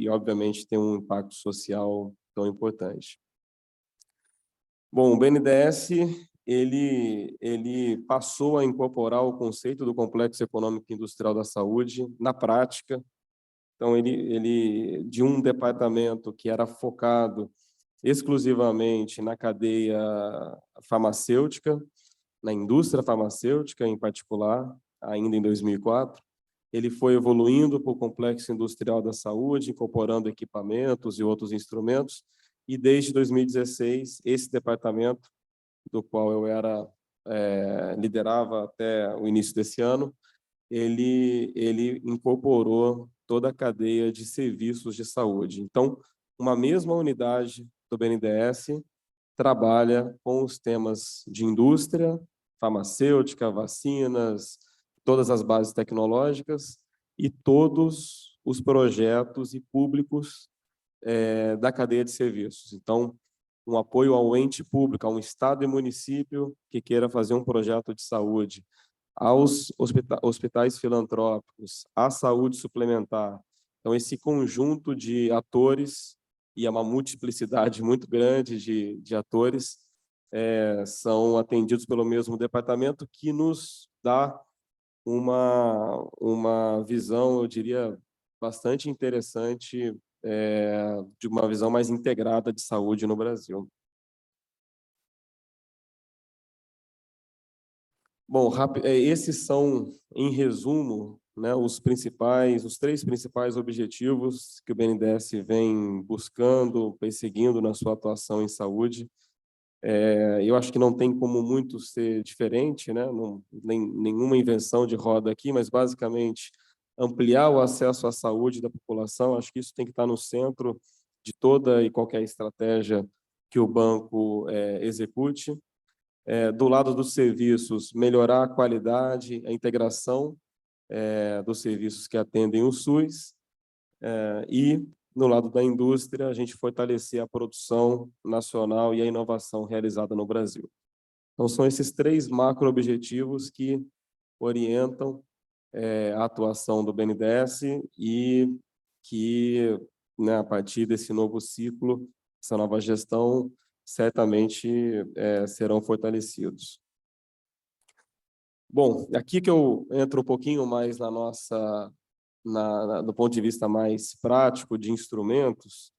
obviamente, tem um impacto social tão importante. Bom, o BNDES ele passou a incorporar o conceito do Complexo Econômico e Industrial da Saúde na prática. Então, ele de um departamento que era focado exclusivamente na cadeia farmacêutica, na indústria farmacêutica em particular, ainda em 2004, ele foi evoluindo para o Complexo Industrial da Saúde, incorporando equipamentos e outros instrumentos, e desde 2016, esse departamento, do qual eu liderava até o início desse ano, ele incorporou toda a cadeia de serviços de saúde. Então, uma mesma unidade do BNDES trabalha com os temas de indústria, farmacêutica, vacinas, todas as bases tecnológicas e todos os projetos e públicos da cadeia de serviços. Então, um apoio ao ente público, a um estado e município que queira fazer um projeto de saúde, aos hospitais filantrópicos, à saúde suplementar. Então, esse conjunto de atores, e é uma multiplicidade muito grande de atores, são atendidos pelo mesmo departamento, que nos dá uma visão, eu diria, bastante interessante, de uma visão mais integrada de saúde no Brasil. Bom, esses são, em resumo, né, os três principais objetivos que o BNDES vem buscando, perseguindo na sua atuação em saúde. Eu acho que não tem como muito ser diferente, né? Nenhuma invenção de roda aqui, mas basicamente ampliar o acesso à saúde da população. Acho que isso tem que estar no centro de toda e qualquer estratégia que o banco execute. Do lado dos serviços, melhorar a qualidade, a integração dos serviços que atendem o SUS, e, no lado da indústria, a gente fortalecer a produção nacional e a inovação realizada no Brasil. Então, são esses três macro-objetivos que orientam a atuação do BNDES e que, né, a partir desse novo ciclo, essa nova gestão, certamente serão fortalecidos. Bom, aqui que eu entro um pouquinho mais na nossa, do ponto de vista mais prático de instrumentos,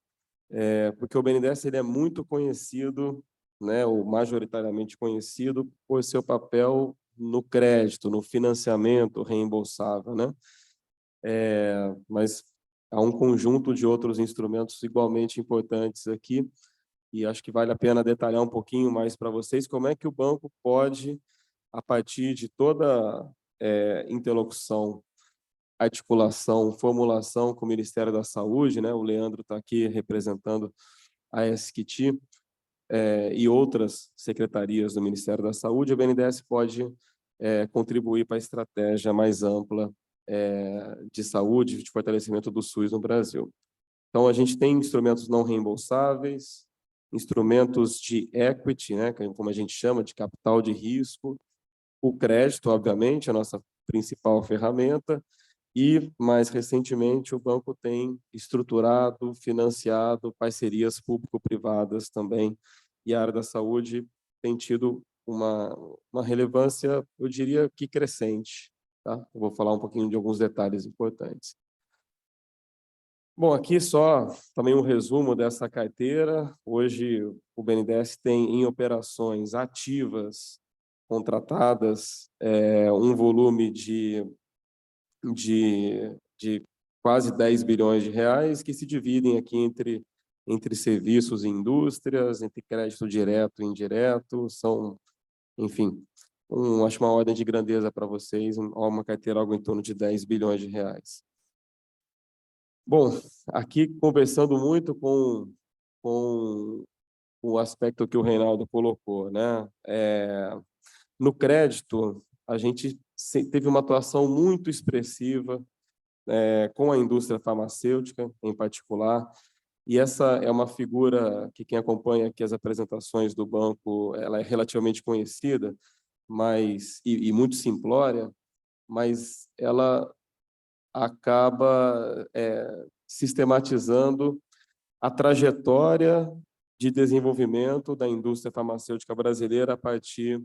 porque o BNDES ele é muito conhecido, né, ou majoritariamente conhecido por seu papel no crédito, no financiamento reembolsável, né? Mas há um conjunto de outros instrumentos igualmente importantes aqui, e acho que vale a pena detalhar um pouquinho mais para vocês como é que o banco pode, a partir de toda interlocução, articulação, formulação com o Ministério da Saúde, né? O Leandro está aqui representando a SQT e outras secretarias do Ministério da Saúde. O BNDES pode contribuir para a estratégia mais ampla de saúde, de fortalecimento do SUS no Brasil. Então, a gente tem instrumentos não reembolsáveis, instrumentos de equity, né, como a gente chama, de capital de risco, o crédito, obviamente, a nossa principal ferramenta, e, mais recentemente, o banco tem estruturado, financiado parcerias público-privadas também, e a área da saúde tem tido uma relevância, eu diria que crescente. Tá? Eu vou falar um pouquinho de alguns detalhes importantes. Bom, aqui só também um resumo dessa carteira. Hoje, o BNDES tem em operações ativas contratadas um volume de quase 10 bilhões de reais, que se dividem aqui entre serviços e indústrias, entre crédito direto e indireto. São, enfim, acho uma ordem de grandeza para vocês, uma carteira algo em torno de 10 bilhões de reais. Bom, aqui conversando muito com o aspecto que o Reinaldo colocou, né? No crédito, a gente teve uma atuação muito expressiva com a indústria farmacêutica, em particular, e essa é uma figura que quem acompanha aqui as apresentações do banco, ela é relativamente conhecida, e muito simplória, mas ela acaba sistematizando a trajetória de desenvolvimento da indústria farmacêutica brasileira a partir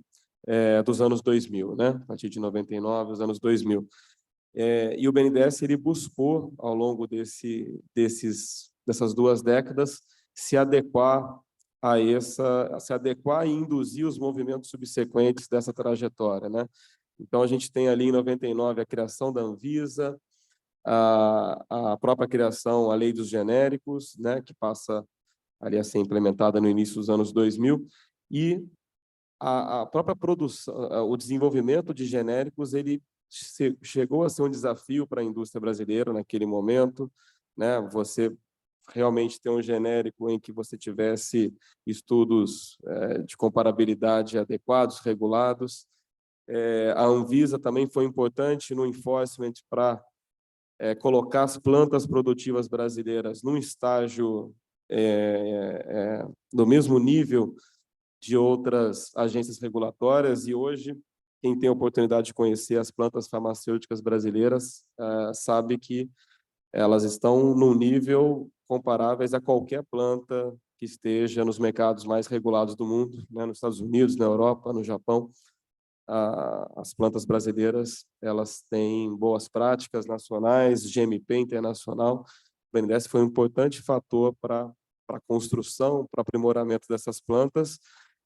dos anos 2000, né? A partir de 99, os anos 2000. E o BNDES ele buscou, ao longo dessas 2 décadas, se adequar e induzir os movimentos subsequentes dessa trajetória, né? Então, a gente tem ali, em 99, a criação da Anvisa, a própria criação, a Lei dos Genéricos, né, que passa ali a ser implementada no início dos anos 2000, e a própria produção, o desenvolvimento de genéricos, ele chegou a ser um desafio para a indústria brasileira naquele momento, né? Você realmente ter um genérico em que você tivesse estudos de comparabilidade adequados, regulados. A Anvisa também foi importante no enforcement para colocar as plantas produtivas brasileiras num estágio do mesmo nível de outras agências regulatórias, e hoje, quem tem a oportunidade de conhecer as plantas farmacêuticas brasileiras sabe que elas estão num nível comparáveis a qualquer planta que esteja nos mercados mais regulados do mundo, né? Nos Estados Unidos, na Europa, no Japão. As plantas brasileiras, elas têm boas práticas nacionais, GMP internacional. O BNDES foi um importante fator para a construção, para o aprimoramento dessas plantas,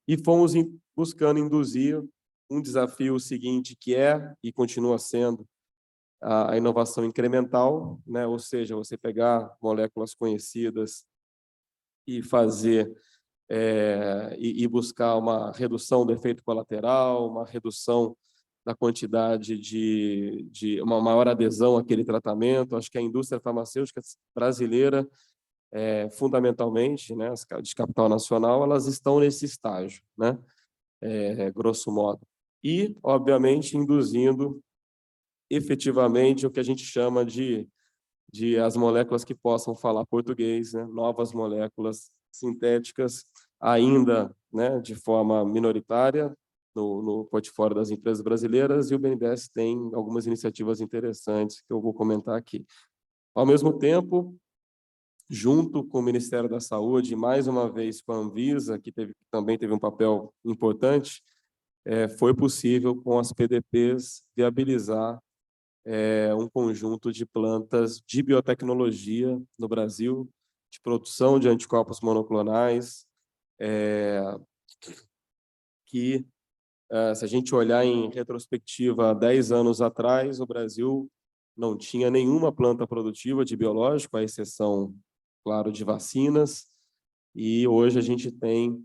e fomos buscando induzir um desafio seguinte, que é e continua sendo a inovação incremental, né? Ou seja, você pegar moléculas conhecidas e fazer e buscar uma redução do efeito colateral, uma redução da quantidade de uma maior adesão àquele tratamento. Acho que a indústria farmacêutica brasileira, fundamentalmente, né, as de capital nacional, elas estão nesse estágio, né? Grosso modo. E, obviamente, induzindo efetivamente o que a gente chama de as moléculas que possam falar português, né? Novas moléculas sintéticas, ainda, né, de forma minoritária no portfólio das empresas brasileiras, e o BNDES tem algumas iniciativas interessantes que eu vou comentar aqui. Ao mesmo tempo, junto com o Ministério da Saúde, mais uma vez com a Anvisa, que também teve um papel importante, foi possível, com as PDPs, viabilizar um conjunto de plantas de biotecnologia no Brasil, de produção de anticorpos monoclonais, que, se a gente olhar em retrospectiva, 10 anos atrás, o Brasil não tinha nenhuma planta produtiva de biológico, à exceção, claro, de vacinas, e hoje a gente tem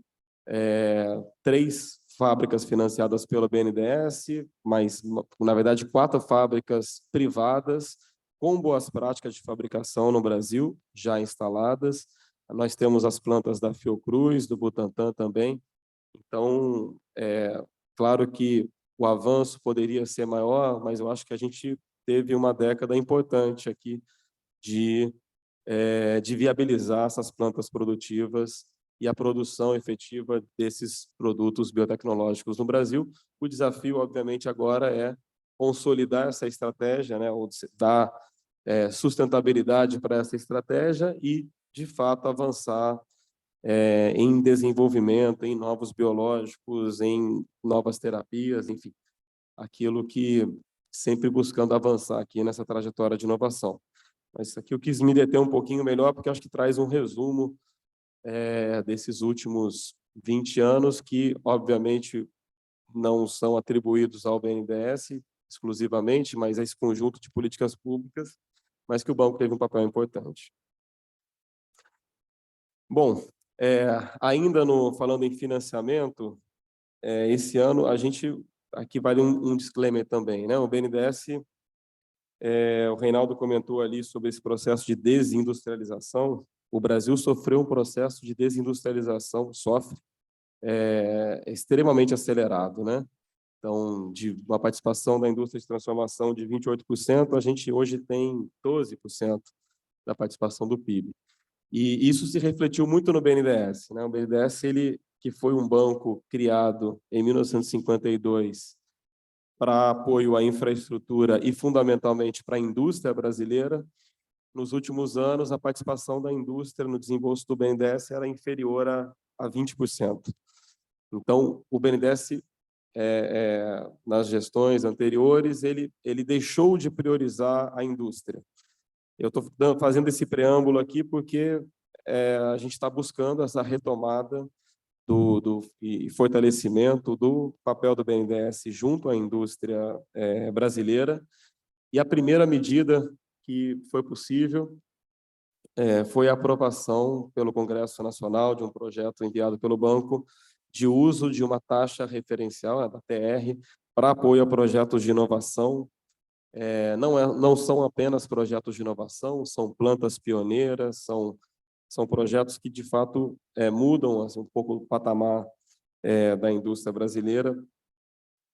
3 fábricas financiadas pelo BNDES, mas, na verdade, 4 fábricas privadas com boas práticas de fabricação no Brasil, já instaladas. Nós temos as plantas da Fiocruz, do Butantan também. Então, claro que o avanço poderia ser maior, mas eu acho que a gente teve uma década importante aqui de viabilizar essas plantas produtivas e a produção efetiva desses produtos biotecnológicos no Brasil. O desafio, obviamente, agora é consolidar essa estratégia, né, ou dar sustentabilidade para essa estratégia e, de fato, avançar em desenvolvimento, em novos biológicos, em novas terapias, enfim, aquilo que sempre buscando avançar aqui nessa trajetória de inovação. Mas isso aqui eu quis me deter um pouquinho melhor, porque acho que traz um resumo desses últimos 20 anos, que, obviamente, não são atribuídos ao BNDES exclusivamente, mas a esse conjunto de políticas públicas, mas que o banco teve um papel importante. Bom, ainda falando em financiamento, esse ano a gente, aqui vale um disclaimer também, né? O BNDES, o Reinaldo comentou ali sobre esse processo de desindustrialização. O Brasil sofreu um processo de desindustrialização, extremamente acelerado, né? Então, de uma participação da indústria de transformação de 28%, a gente hoje tem 12% da participação do PIB. E isso se refletiu muito no BNDES, né? O BNDES, ele, que foi um banco criado em 1952 para apoio à infraestrutura e, fundamentalmente, para a indústria brasileira, nos últimos anos, a participação da indústria no desembolso do BNDES era inferior a 20%. Então, o BNDES, nas gestões anteriores, ele deixou de priorizar a indústria. Eu estou fazendo esse preâmbulo aqui porque a gente está buscando essa retomada e fortalecimento do papel do BNDES junto à indústria brasileira. E a primeira medida que foi possível foi a aprovação pelo Congresso Nacional de um projeto enviado pelo banco de uso de uma taxa referencial, a da TR, para apoio a projetos de inovação. Não são apenas projetos de inovação, são plantas pioneiras, são projetos que, de fato, mudam assim, um pouco o patamar da indústria brasileira,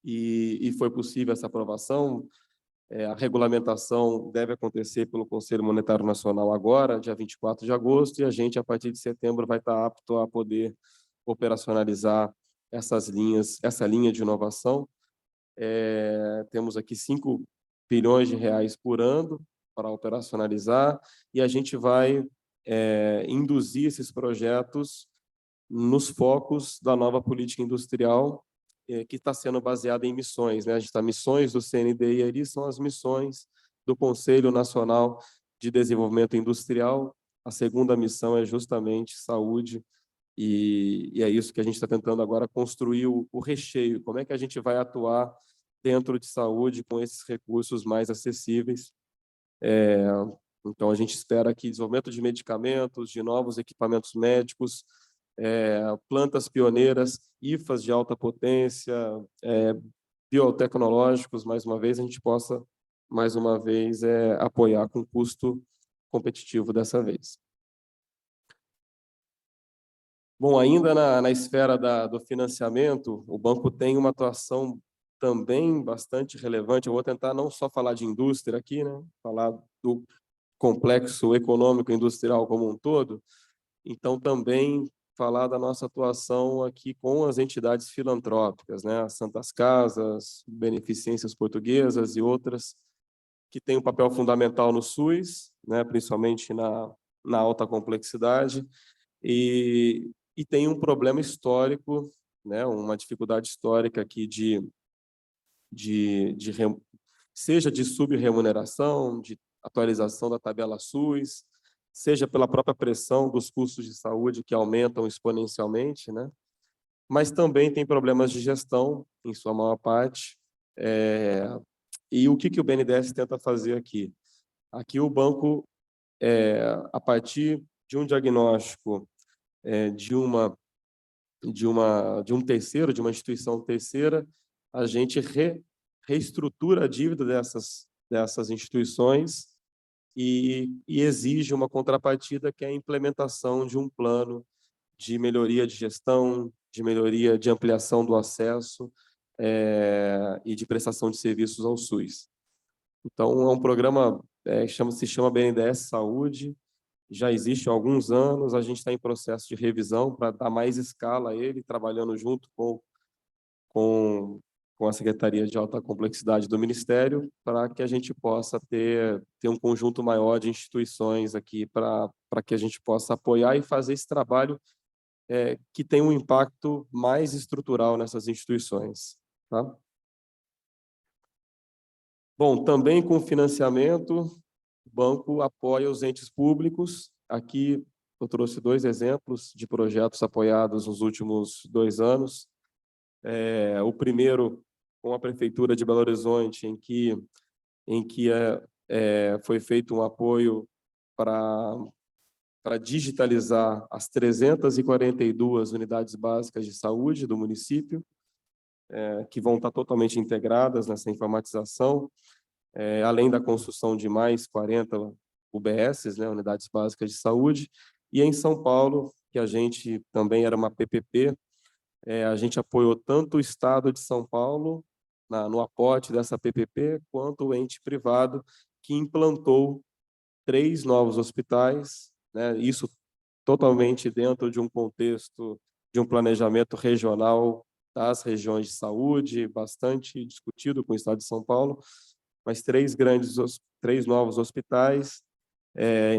e foi possível essa aprovação. A regulamentação deve acontecer pelo Conselho Monetário Nacional agora, dia 24 de agosto, e a gente, a partir de setembro, vai estar apto a poder operacionalizar essa linha de inovação. Temos aqui 5 bilhões de reais por ano para operacionalizar, e a gente vai induzir esses projetos nos focos da nova política industrial, que está sendo baseada em missões, né? A gente está missões do CNDI ali, são as missões do Conselho Nacional de Desenvolvimento Industrial. A segunda missão é justamente saúde, e é isso que a gente está tentando agora construir o recheio. Como é que a gente vai atuar dentro de saúde com esses recursos mais acessíveis? Então, a gente espera que desenvolvimento de medicamentos, de novos equipamentos médicos, plantas pioneiras, IFAs de alta potência, biotecnológicos, mais uma vez, a gente possa, mais uma vez, apoiar com custo competitivo dessa vez. Bom, ainda na esfera do financiamento, o banco tem uma atuação também bastante relevante. Eu vou tentar não só falar de indústria aqui, né? Falar do complexo econômico e industrial como um todo, então também falar da nossa atuação aqui com as entidades filantrópicas, né? As Santas Casas, Beneficências Portuguesas e outras que têm um papel fundamental no SUS, né? Principalmente na alta complexidade, e tem um problema histórico, né? Uma dificuldade histórica aqui seja de subremuneração, de atualização da tabela SUS, seja pela própria pressão dos custos de saúde que aumentam exponencialmente, né? Mas também tem problemas de gestão, em sua maior parte. E o que o BNDES tenta fazer aqui? Aqui o banco, a partir de um diagnóstico de um terceiro, de uma instituição terceira, a gente reestrutura a dívida dessas instituições e exige uma contrapartida, que é a implementação de um plano de melhoria de gestão, de melhoria de ampliação do acesso e de prestação de serviços ao SUS. Então, é um programa se chama BNDES Saúde, já existe há alguns anos, a gente está em processo de revisão para dar mais escala a ele, trabalhando junto com a Secretaria de Alta Complexidade do Ministério, para que a gente possa ter um conjunto maior de instituições aqui para que a gente possa apoiar e fazer esse trabalho que tem um impacto mais estrutural nessas instituições. Tá? Bom, também com financiamento, o banco apoia os entes públicos. Aqui eu trouxe 2 exemplos de projetos apoiados nos últimos 2 anos. O primeiro com a Prefeitura de Belo Horizonte, em que foi feito um apoio para digitalizar as 342 unidades básicas de saúde do município, que vão estar totalmente integradas nessa informatização, além da construção de mais 40 UBSs, né, unidades básicas de saúde. E em São Paulo, que a gente também era uma PPP, a gente apoiou tanto o Estado de São Paulo, no aporte dessa PPP, quanto o ente privado, que implantou 3 novos hospitais, né, isso totalmente dentro de um contexto de um planejamento regional das regiões de saúde, bastante discutido com o Estado de São Paulo, mas 3 novos hospitais,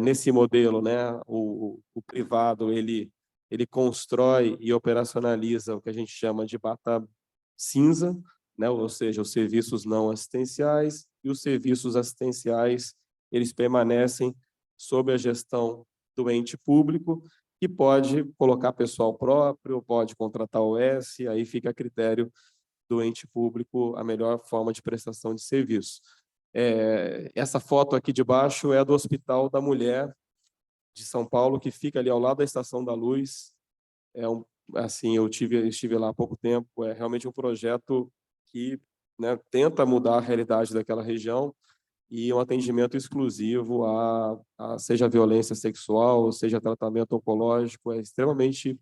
nesse modelo, né, o privado ele constrói e operacionaliza o que a gente chama de bata cinza, né, ou seja, os serviços não assistenciais, e os serviços assistenciais eles permanecem sob a gestão do ente público, que pode colocar pessoal próprio, pode contratar OS, aí fica a critério do ente público a melhor forma de prestação de serviço. Essa foto aqui de baixo é do Hospital da Mulher de São Paulo, que fica ali ao lado da Estação da Luz. Assim, eu estive lá há pouco tempo, é realmente um projeto que, né, tenta mudar a realidade daquela região e um atendimento exclusivo seja violência sexual, seja tratamento oncológico, é extremamente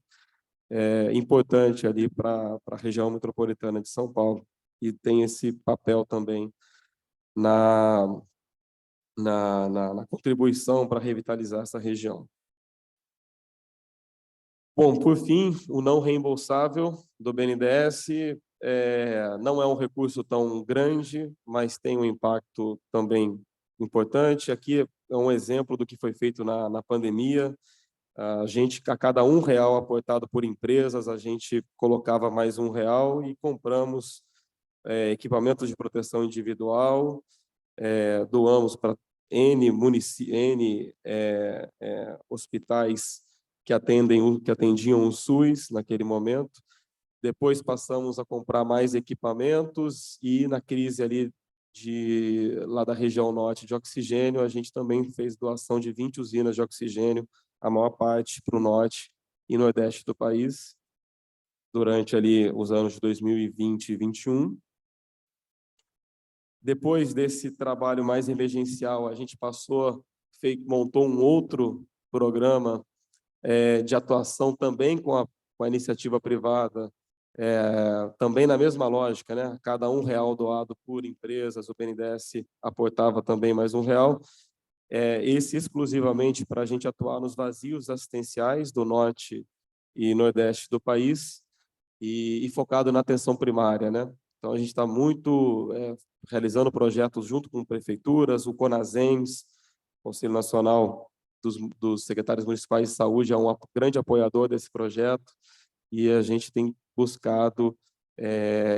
importante ali para a região metropolitana de São Paulo, e tem esse papel também na contribuição para revitalizar essa região. Bom, por fim, o não reembolsável do BNDES não é um recurso tão grande, mas tem um impacto também importante. Aqui é um exemplo do que foi feito na pandemia. A cada R$1 aportado por empresas, a gente colocava mais R$1 e compramos equipamentos de proteção individual, doamos para N hospitais que atendiam o SUS naquele momento. Depois passamos a comprar mais equipamentos e na crise ali lá da região norte de oxigênio, a gente também fez doação de 20 usinas de oxigênio, a maior parte para o norte e nordeste do país, durante ali os anos de 2020 e 2021. Depois desse trabalho mais emergencial, a gente montou um outro programa de atuação também com a iniciativa privada, também na mesma lógica, né? Cada R$1 doado por empresas, o BNDES aportava também mais R$1. Esse exclusivamente para a gente atuar nos vazios assistenciais do norte e nordeste do país e focado na atenção primária, né? Então, a gente está muito realizando projetos junto com prefeituras, o CONASEMS, Conselho Nacional dos Secretários Municipais de Saúde, é um grande apoiador desse projeto, e a gente tem buscado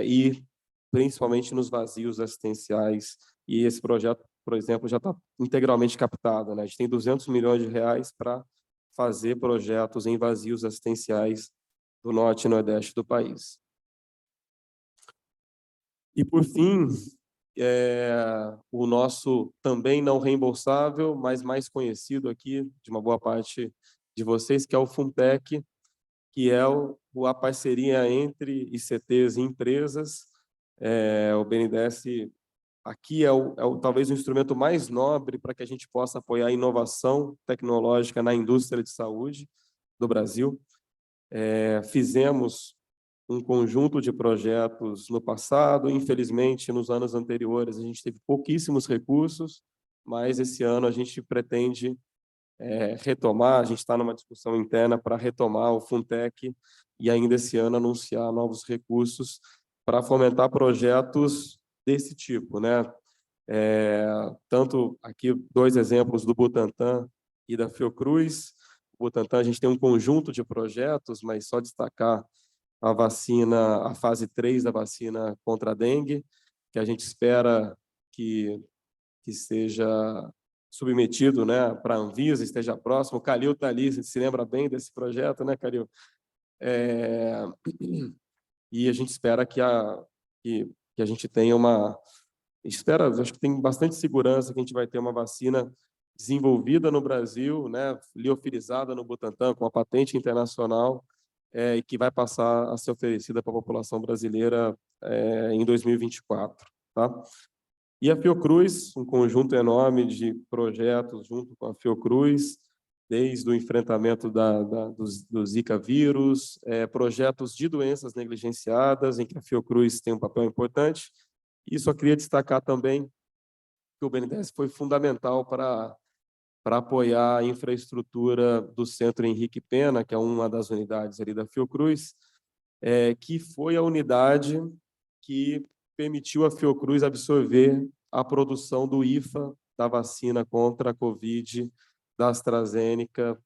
ir principalmente nos vazios assistenciais, e esse projeto, por exemplo, já está integralmente captado, né? A gente tem R$200 milhões para fazer projetos em vazios assistenciais do norte e nordeste do país. E, por fim, o nosso também não reembolsável, mas mais conhecido aqui de uma boa parte de vocês, que é o Funtech, que é a parceria entre ICTs e empresas. O BNDES aqui talvez o instrumento mais nobre para que a gente possa apoiar a inovação tecnológica na indústria de saúde do Brasil. Fizemos um conjunto de projetos no passado. Infelizmente, nos anos anteriores, a gente teve pouquíssimos recursos, mas esse ano a gente pretende retomar, a gente está numa discussão interna para retomar o Funtech e ainda esse ano anunciar novos recursos para fomentar projetos desse tipo, né? Tanto aqui 2 exemplos do Butantan e da Fiocruz. O Butantan, a gente tem um conjunto de projetos, mas só destacar a vacina, a fase 3 da vacina contra a dengue, que a gente espera que seja submetido, né, para a Anvisa, esteja próximo. O Calil está ali, você se lembra bem desse projeto, né, Calil? E a gente espera que a gente tenha acho que tem bastante segurança que a gente vai ter uma vacina desenvolvida no Brasil, né, liofilizada no Butantan, com a patente internacional, e que vai passar a ser oferecida para a população brasileira em 2024, tá? E a Fiocruz, um conjunto enorme de projetos junto com a Fiocruz, desde o enfrentamento do Zika vírus, projetos de doenças negligenciadas, em que a Fiocruz tem um papel importante. E só queria destacar também que o BNDES foi fundamental para apoiar a infraestrutura do Centro Henrique Pena, que é uma das unidades ali da Fiocruz, que foi a unidade que permitiu a Fiocruz absorver a produção do IFA da vacina contra a Covid da AstraZeneca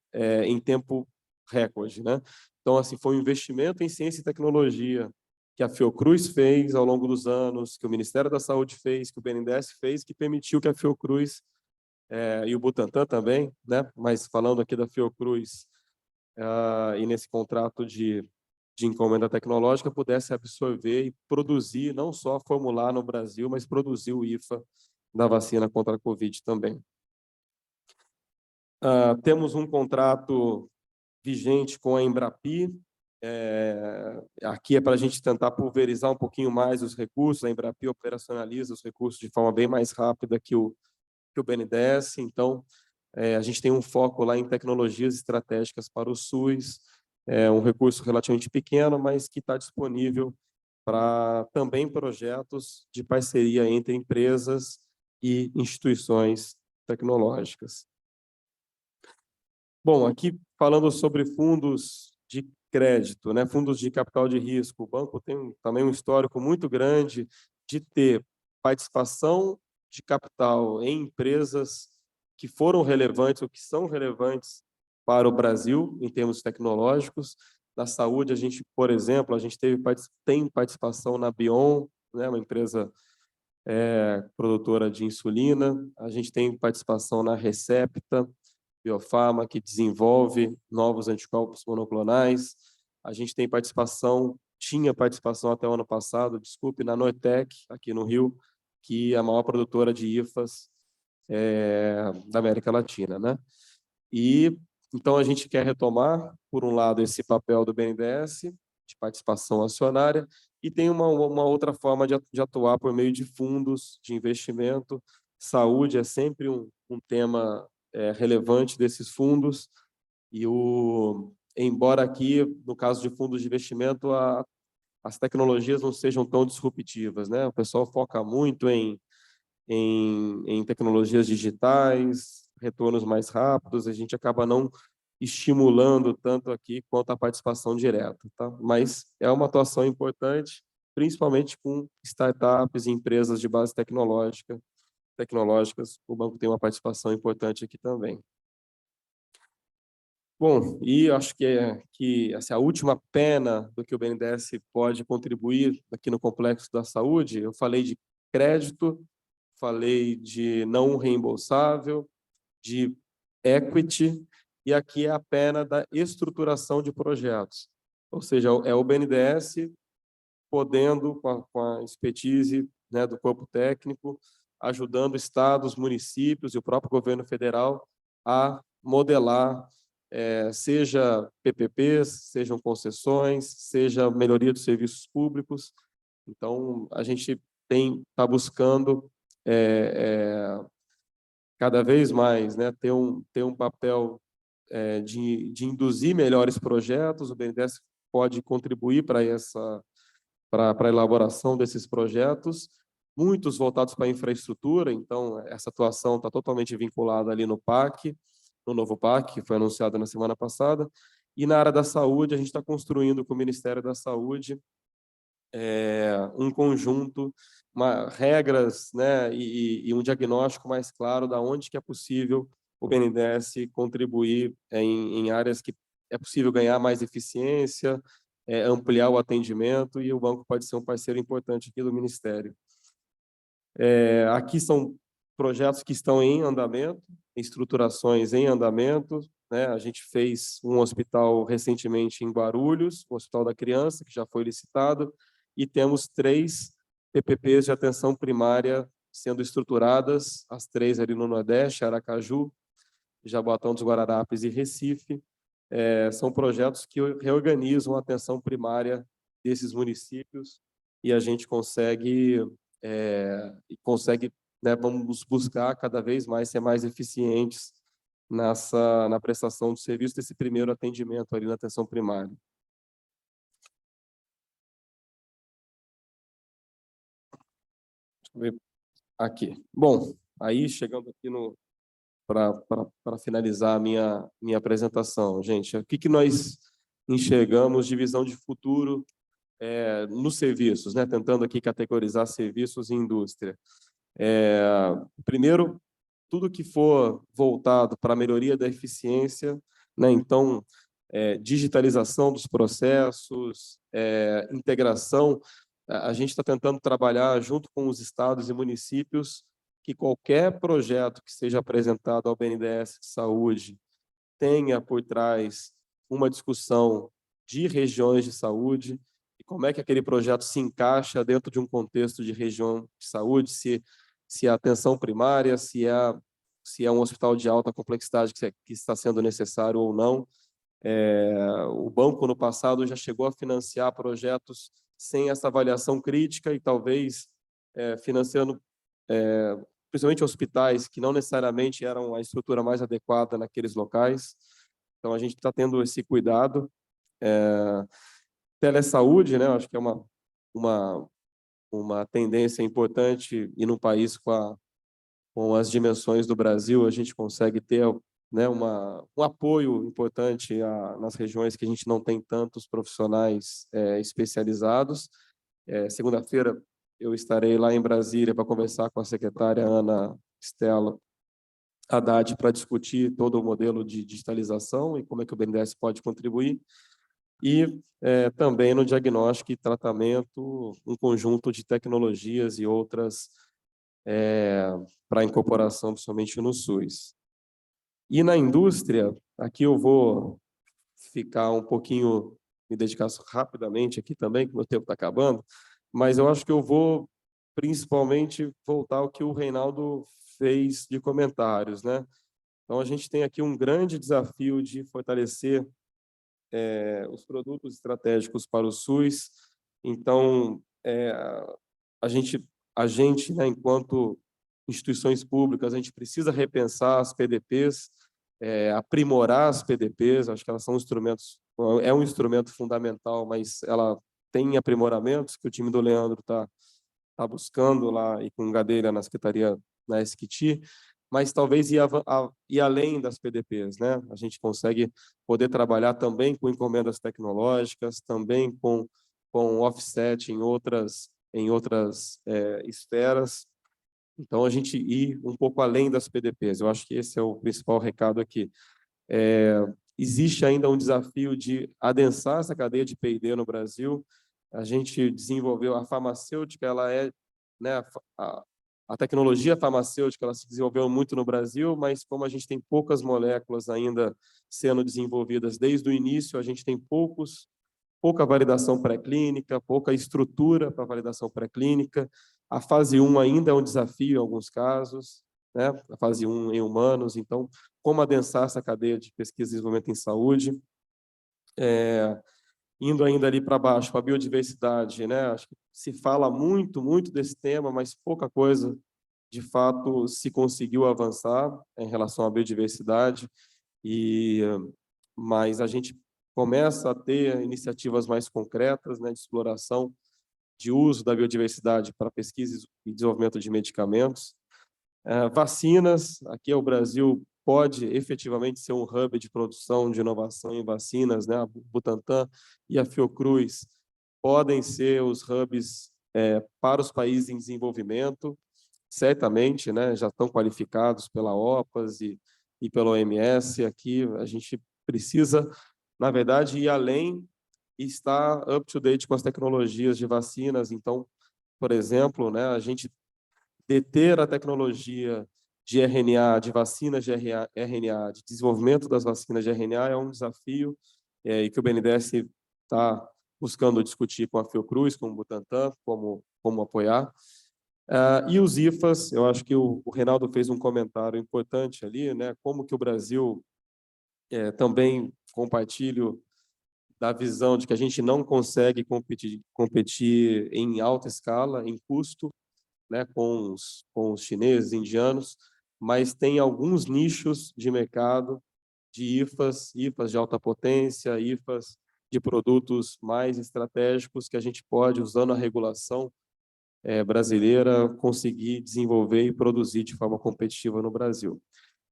em tempo recorde, né? Então, assim, foi um investimento em ciência e tecnologia que a Fiocruz fez ao longo dos anos, que o Ministério da Saúde fez, que o BNDES fez, que permitiu que a Fiocruz e o Butantan também, né? Mas falando aqui da Fiocruz e nesse contrato de encomenda tecnológica, pudesse absorver e produzir, não só formular no Brasil, mas produzir o IFA da vacina contra a Covid também. Temos um contrato vigente com a Embrapi. Aqui é para a gente tentar pulverizar um pouquinho mais os recursos. A Embrapi operacionaliza os recursos de forma bem mais rápida que o BNDES. Então, a gente tem um foco lá em tecnologias estratégicas para o SUS, um recurso relativamente pequeno, mas que está disponível para também projetos de parceria entre empresas e instituições tecnológicas. Bom, aqui falando sobre fundos de crédito, né, fundos de capital de risco, o banco tem também um histórico muito grande de ter participação de capital em empresas que foram relevantes ou que são relevantes para o Brasil em termos tecnológicos. Na saúde, a gente, por exemplo, a gente tem participação na Bion, né, uma empresa produtora de insulina. A gente tem participação na Recepta Biofarma, que desenvolve novos anticorpos monoclonais. A gente tem tinha participação até o ano passado, desculpe, na Noetec, aqui no Rio, que é a maior produtora de IFAs da América Latina, né? E então a gente quer retomar, por um lado, esse papel do BNDES, de participação acionária, e tem uma outra forma de atuar por meio de fundos de investimento. Saúde é sempre um tema relevante desses fundos, e embora aqui, no caso de fundos de investimento, as tecnologias não sejam tão disruptivas, né? O pessoal foca muito em tecnologias digitais, retornos mais rápidos, a gente acaba não estimulando tanto aqui quanto a participação direta, tá? Mas é uma atuação importante, principalmente com startups e empresas de base tecnológicas, o banco tem uma participação importante aqui também. Bom, e acho que assim, a última pena do que o BNDES pode contribuir aqui no complexo da saúde, eu falei de crédito, falei de não reembolsável, de equity, e aqui é a pena da estruturação de projetos. Ou seja, é o BNDES podendo, com a expertise, né, do corpo técnico, ajudando estados, municípios e o próprio governo federal a modelar, seja PPPs, sejam concessões, seja melhoria dos serviços públicos. Então, a gente está buscando cada vez mais, né, ter um papel de induzir melhores projetos. O BNDES pode contribuir para a elaboração desses projetos, muitos voltados para a infraestrutura. Então, essa atuação está totalmente vinculada ali no PAC, no novo PAC, que foi anunciado na semana passada. E na área da saúde, a gente está construindo com o Ministério da Saúde um conjunto, regras, né, e um diagnóstico mais claro de onde que é possível o BNDES contribuir em áreas que é possível ganhar mais eficiência, ampliar o atendimento, e o banco pode ser um parceiro importante aqui do Ministério. Aqui são projetos que estão em andamento, estruturações em andamento, né? A gente fez um hospital recentemente em Guarulhos, o Hospital da Criança, que já foi licitado, e temos 3 PPPs de atenção primária sendo estruturadas, as 3 ali no Nordeste, Aracaju, Jaboatão dos Guararapes e Recife. São projetos que reorganizam a atenção primária desses municípios, e a gente consegue, né, vamos buscar cada vez mais ser mais eficientes na prestação de serviço desse primeiro atendimento ali na atenção primária. Deixa eu ver aqui. Bom, aí chegando aqui para finalizar a minha apresentação, gente, o que nós enxergamos de visão de futuro nos serviços, né? Tentando aqui categorizar serviços e indústria. Primeiro, tudo que for voltado para a melhoria da eficiência, né? Então, digitalização dos processos, integração, a gente está tentando trabalhar junto com os estados e municípios que qualquer projeto que seja apresentado ao BNDES de Saúde tenha por trás uma discussão de regiões de saúde e como é que aquele projeto se encaixa dentro de um contexto de região de saúde, se é atenção primária, se é um hospital de alta complexidade que está sendo necessário ou não. O banco, no passado, já chegou a financiar projetos sem essa avaliação crítica e talvez financiando, principalmente hospitais que não necessariamente eram a estrutura mais adequada naqueles locais. Então, a gente está tendo esse cuidado. Telesaúde, né? Acho que é uma tendência importante e num país com as dimensões do Brasil, a gente consegue ter, né, um apoio importante nas regiões que a gente não tem tantos profissionais especializados. Segunda-feira eu estarei lá em Brasília para conversar com a secretária Ana Estela Haddad para discutir todo o modelo de digitalização e como é que o BNDES pode contribuir. E também no diagnóstico e tratamento, um conjunto de tecnologias e outras para incorporação, principalmente no SUS. E na indústria, aqui eu vou ficar um pouquinho, me dedicar rapidamente aqui também, que o meu tempo está acabando, mas eu acho que eu vou principalmente voltar ao que o Reinaldo fez de comentários, né? Então, a gente tem aqui um grande desafio de fortalecer os produtos estratégicos para o SUS. Então, a gente, né, enquanto instituições públicas, a gente precisa repensar as PDPs, aprimorar as PDPs, acho que elas são instrumentos, é um instrumento fundamental, mas ela tem aprimoramentos que o time do Leandro está buscando lá e com Gadeira na Secretaria, na SQT, mas talvez ir além das PDPs, né? A gente consegue poder trabalhar também com encomendas tecnológicas, também com offset em outras esferas. Então, a gente ir um pouco além das PDPs. Eu acho que esse é o principal recado aqui. Existe ainda um desafio de adensar essa cadeia de P&D no Brasil. A gente desenvolveu a farmacêutica, né, a tecnologia farmacêutica, ela se desenvolveu muito no Brasil, mas como a gente tem poucas moléculas ainda sendo desenvolvidas desde o início, a gente tem pouca validação pré-clínica, pouca estrutura para validação pré-clínica. A fase 1 ainda é um desafio em alguns casos, né? A fase 1 em humanos. Então, como adensar essa cadeia de pesquisa e desenvolvimento em saúde? Indo ainda ali para baixo, a biodiversidade, né? Acho que se fala muito, muito desse tema, mas pouca coisa, de fato, se conseguiu avançar em relação à biodiversidade, mas a gente começa a ter iniciativas mais concretas, né, de exploração, de uso da biodiversidade para pesquisa e desenvolvimento de medicamentos. Vacinas, aqui o Brasil pode efetivamente ser um hub de produção de inovação em vacinas, né? A Butantan e a Fiocruz podem ser os hubs para os países em desenvolvimento, certamente, né? Já estão qualificados pela OPAS e pela OMS. Aqui a gente precisa, na verdade, ir além e estar up-to-date com as tecnologias de vacinas. Então, por exemplo, né, a gente deter a tecnologia de RNA, de vacinas de RNA, de desenvolvimento das vacinas de RNA é um desafio e que o BNDES está buscando discutir com a Fiocruz, com o Butantan, como apoiar. E os IFAs, eu acho que o Reinaldo fez um comentário importante ali, né? Como que o Brasil também compartilho da visão de que a gente não consegue competir em alta escala, em custo, né, com os chineses, indianos, mas tem alguns nichos de mercado de IFAs de alta potência, IFAs de produtos mais estratégicos que a gente pode, usando a regulação brasileira, conseguir desenvolver e produzir de forma competitiva no Brasil.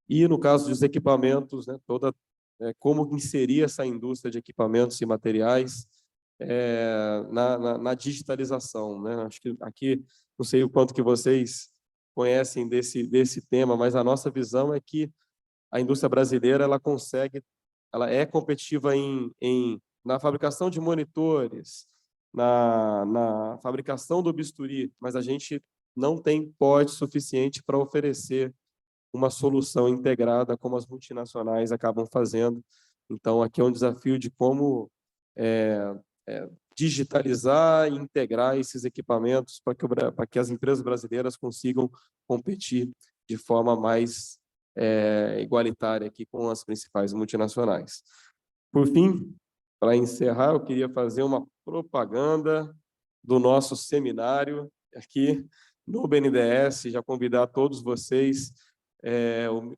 E no caso dos equipamentos, né, como inserir essa indústria de equipamentos e materiais na digitalização, né? Acho que aqui, não sei o quanto que vocês conhecem desse tema, mas a nossa visão é que a indústria brasileira ela é competitiva na fabricação de monitores, na fabricação do bisturi, mas a gente não tem porte suficiente para oferecer uma solução integrada como as multinacionais acabam fazendo. Então, aqui é um desafio de como digitalizar e integrar esses equipamentos para que as empresas brasileiras consigam competir de forma mais igualitária aqui com as principais multinacionais. Por fim, para encerrar, eu queria fazer uma propaganda do nosso seminário aqui no BNDES, já convidar todos vocês.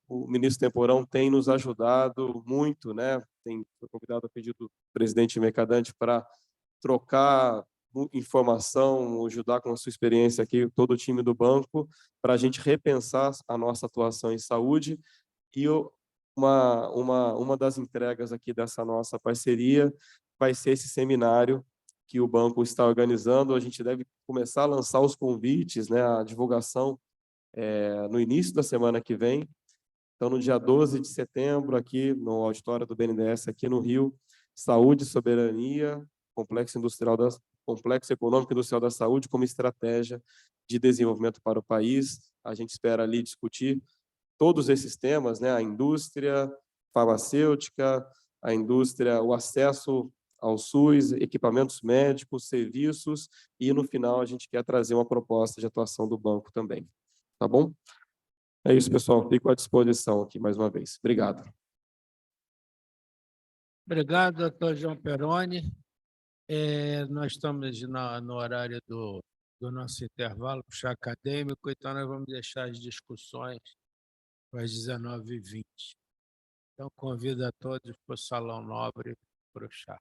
O ministro Temporão tem nos ajudado muito, né? Foi convidado a pedido do presidente Mercadante para trocar informação, ajudar com a sua experiência aqui, todo o time do banco, para a gente repensar a nossa atuação em saúde. E uma das entregas aqui dessa nossa parceria vai ser esse seminário que o banco está organizando. A gente deve começar a lançar os convites, né, a divulgação no início da semana que vem. Então, no dia 12 de setembro, aqui no auditório do BNDES, aqui no Rio, Saúde e Soberania, Complexo Econômico e Industrial da Saúde como estratégia de desenvolvimento para o país. A gente espera ali discutir todos esses temas, né? A indústria farmacêutica, a indústria, o acesso ao SUS, equipamentos médicos, serviços, e no final a gente quer trazer uma proposta de atuação do banco também. Tá bom? É isso, pessoal. Fico à disposição aqui mais uma vez. Obrigado. Obrigado, doutor João Peroni. Nós estamos no horário do nosso intervalo, puxar acadêmico, então nós vamos deixar as discussões para as 19h20. Então, convido a todos para o Salão Nobre para o chá.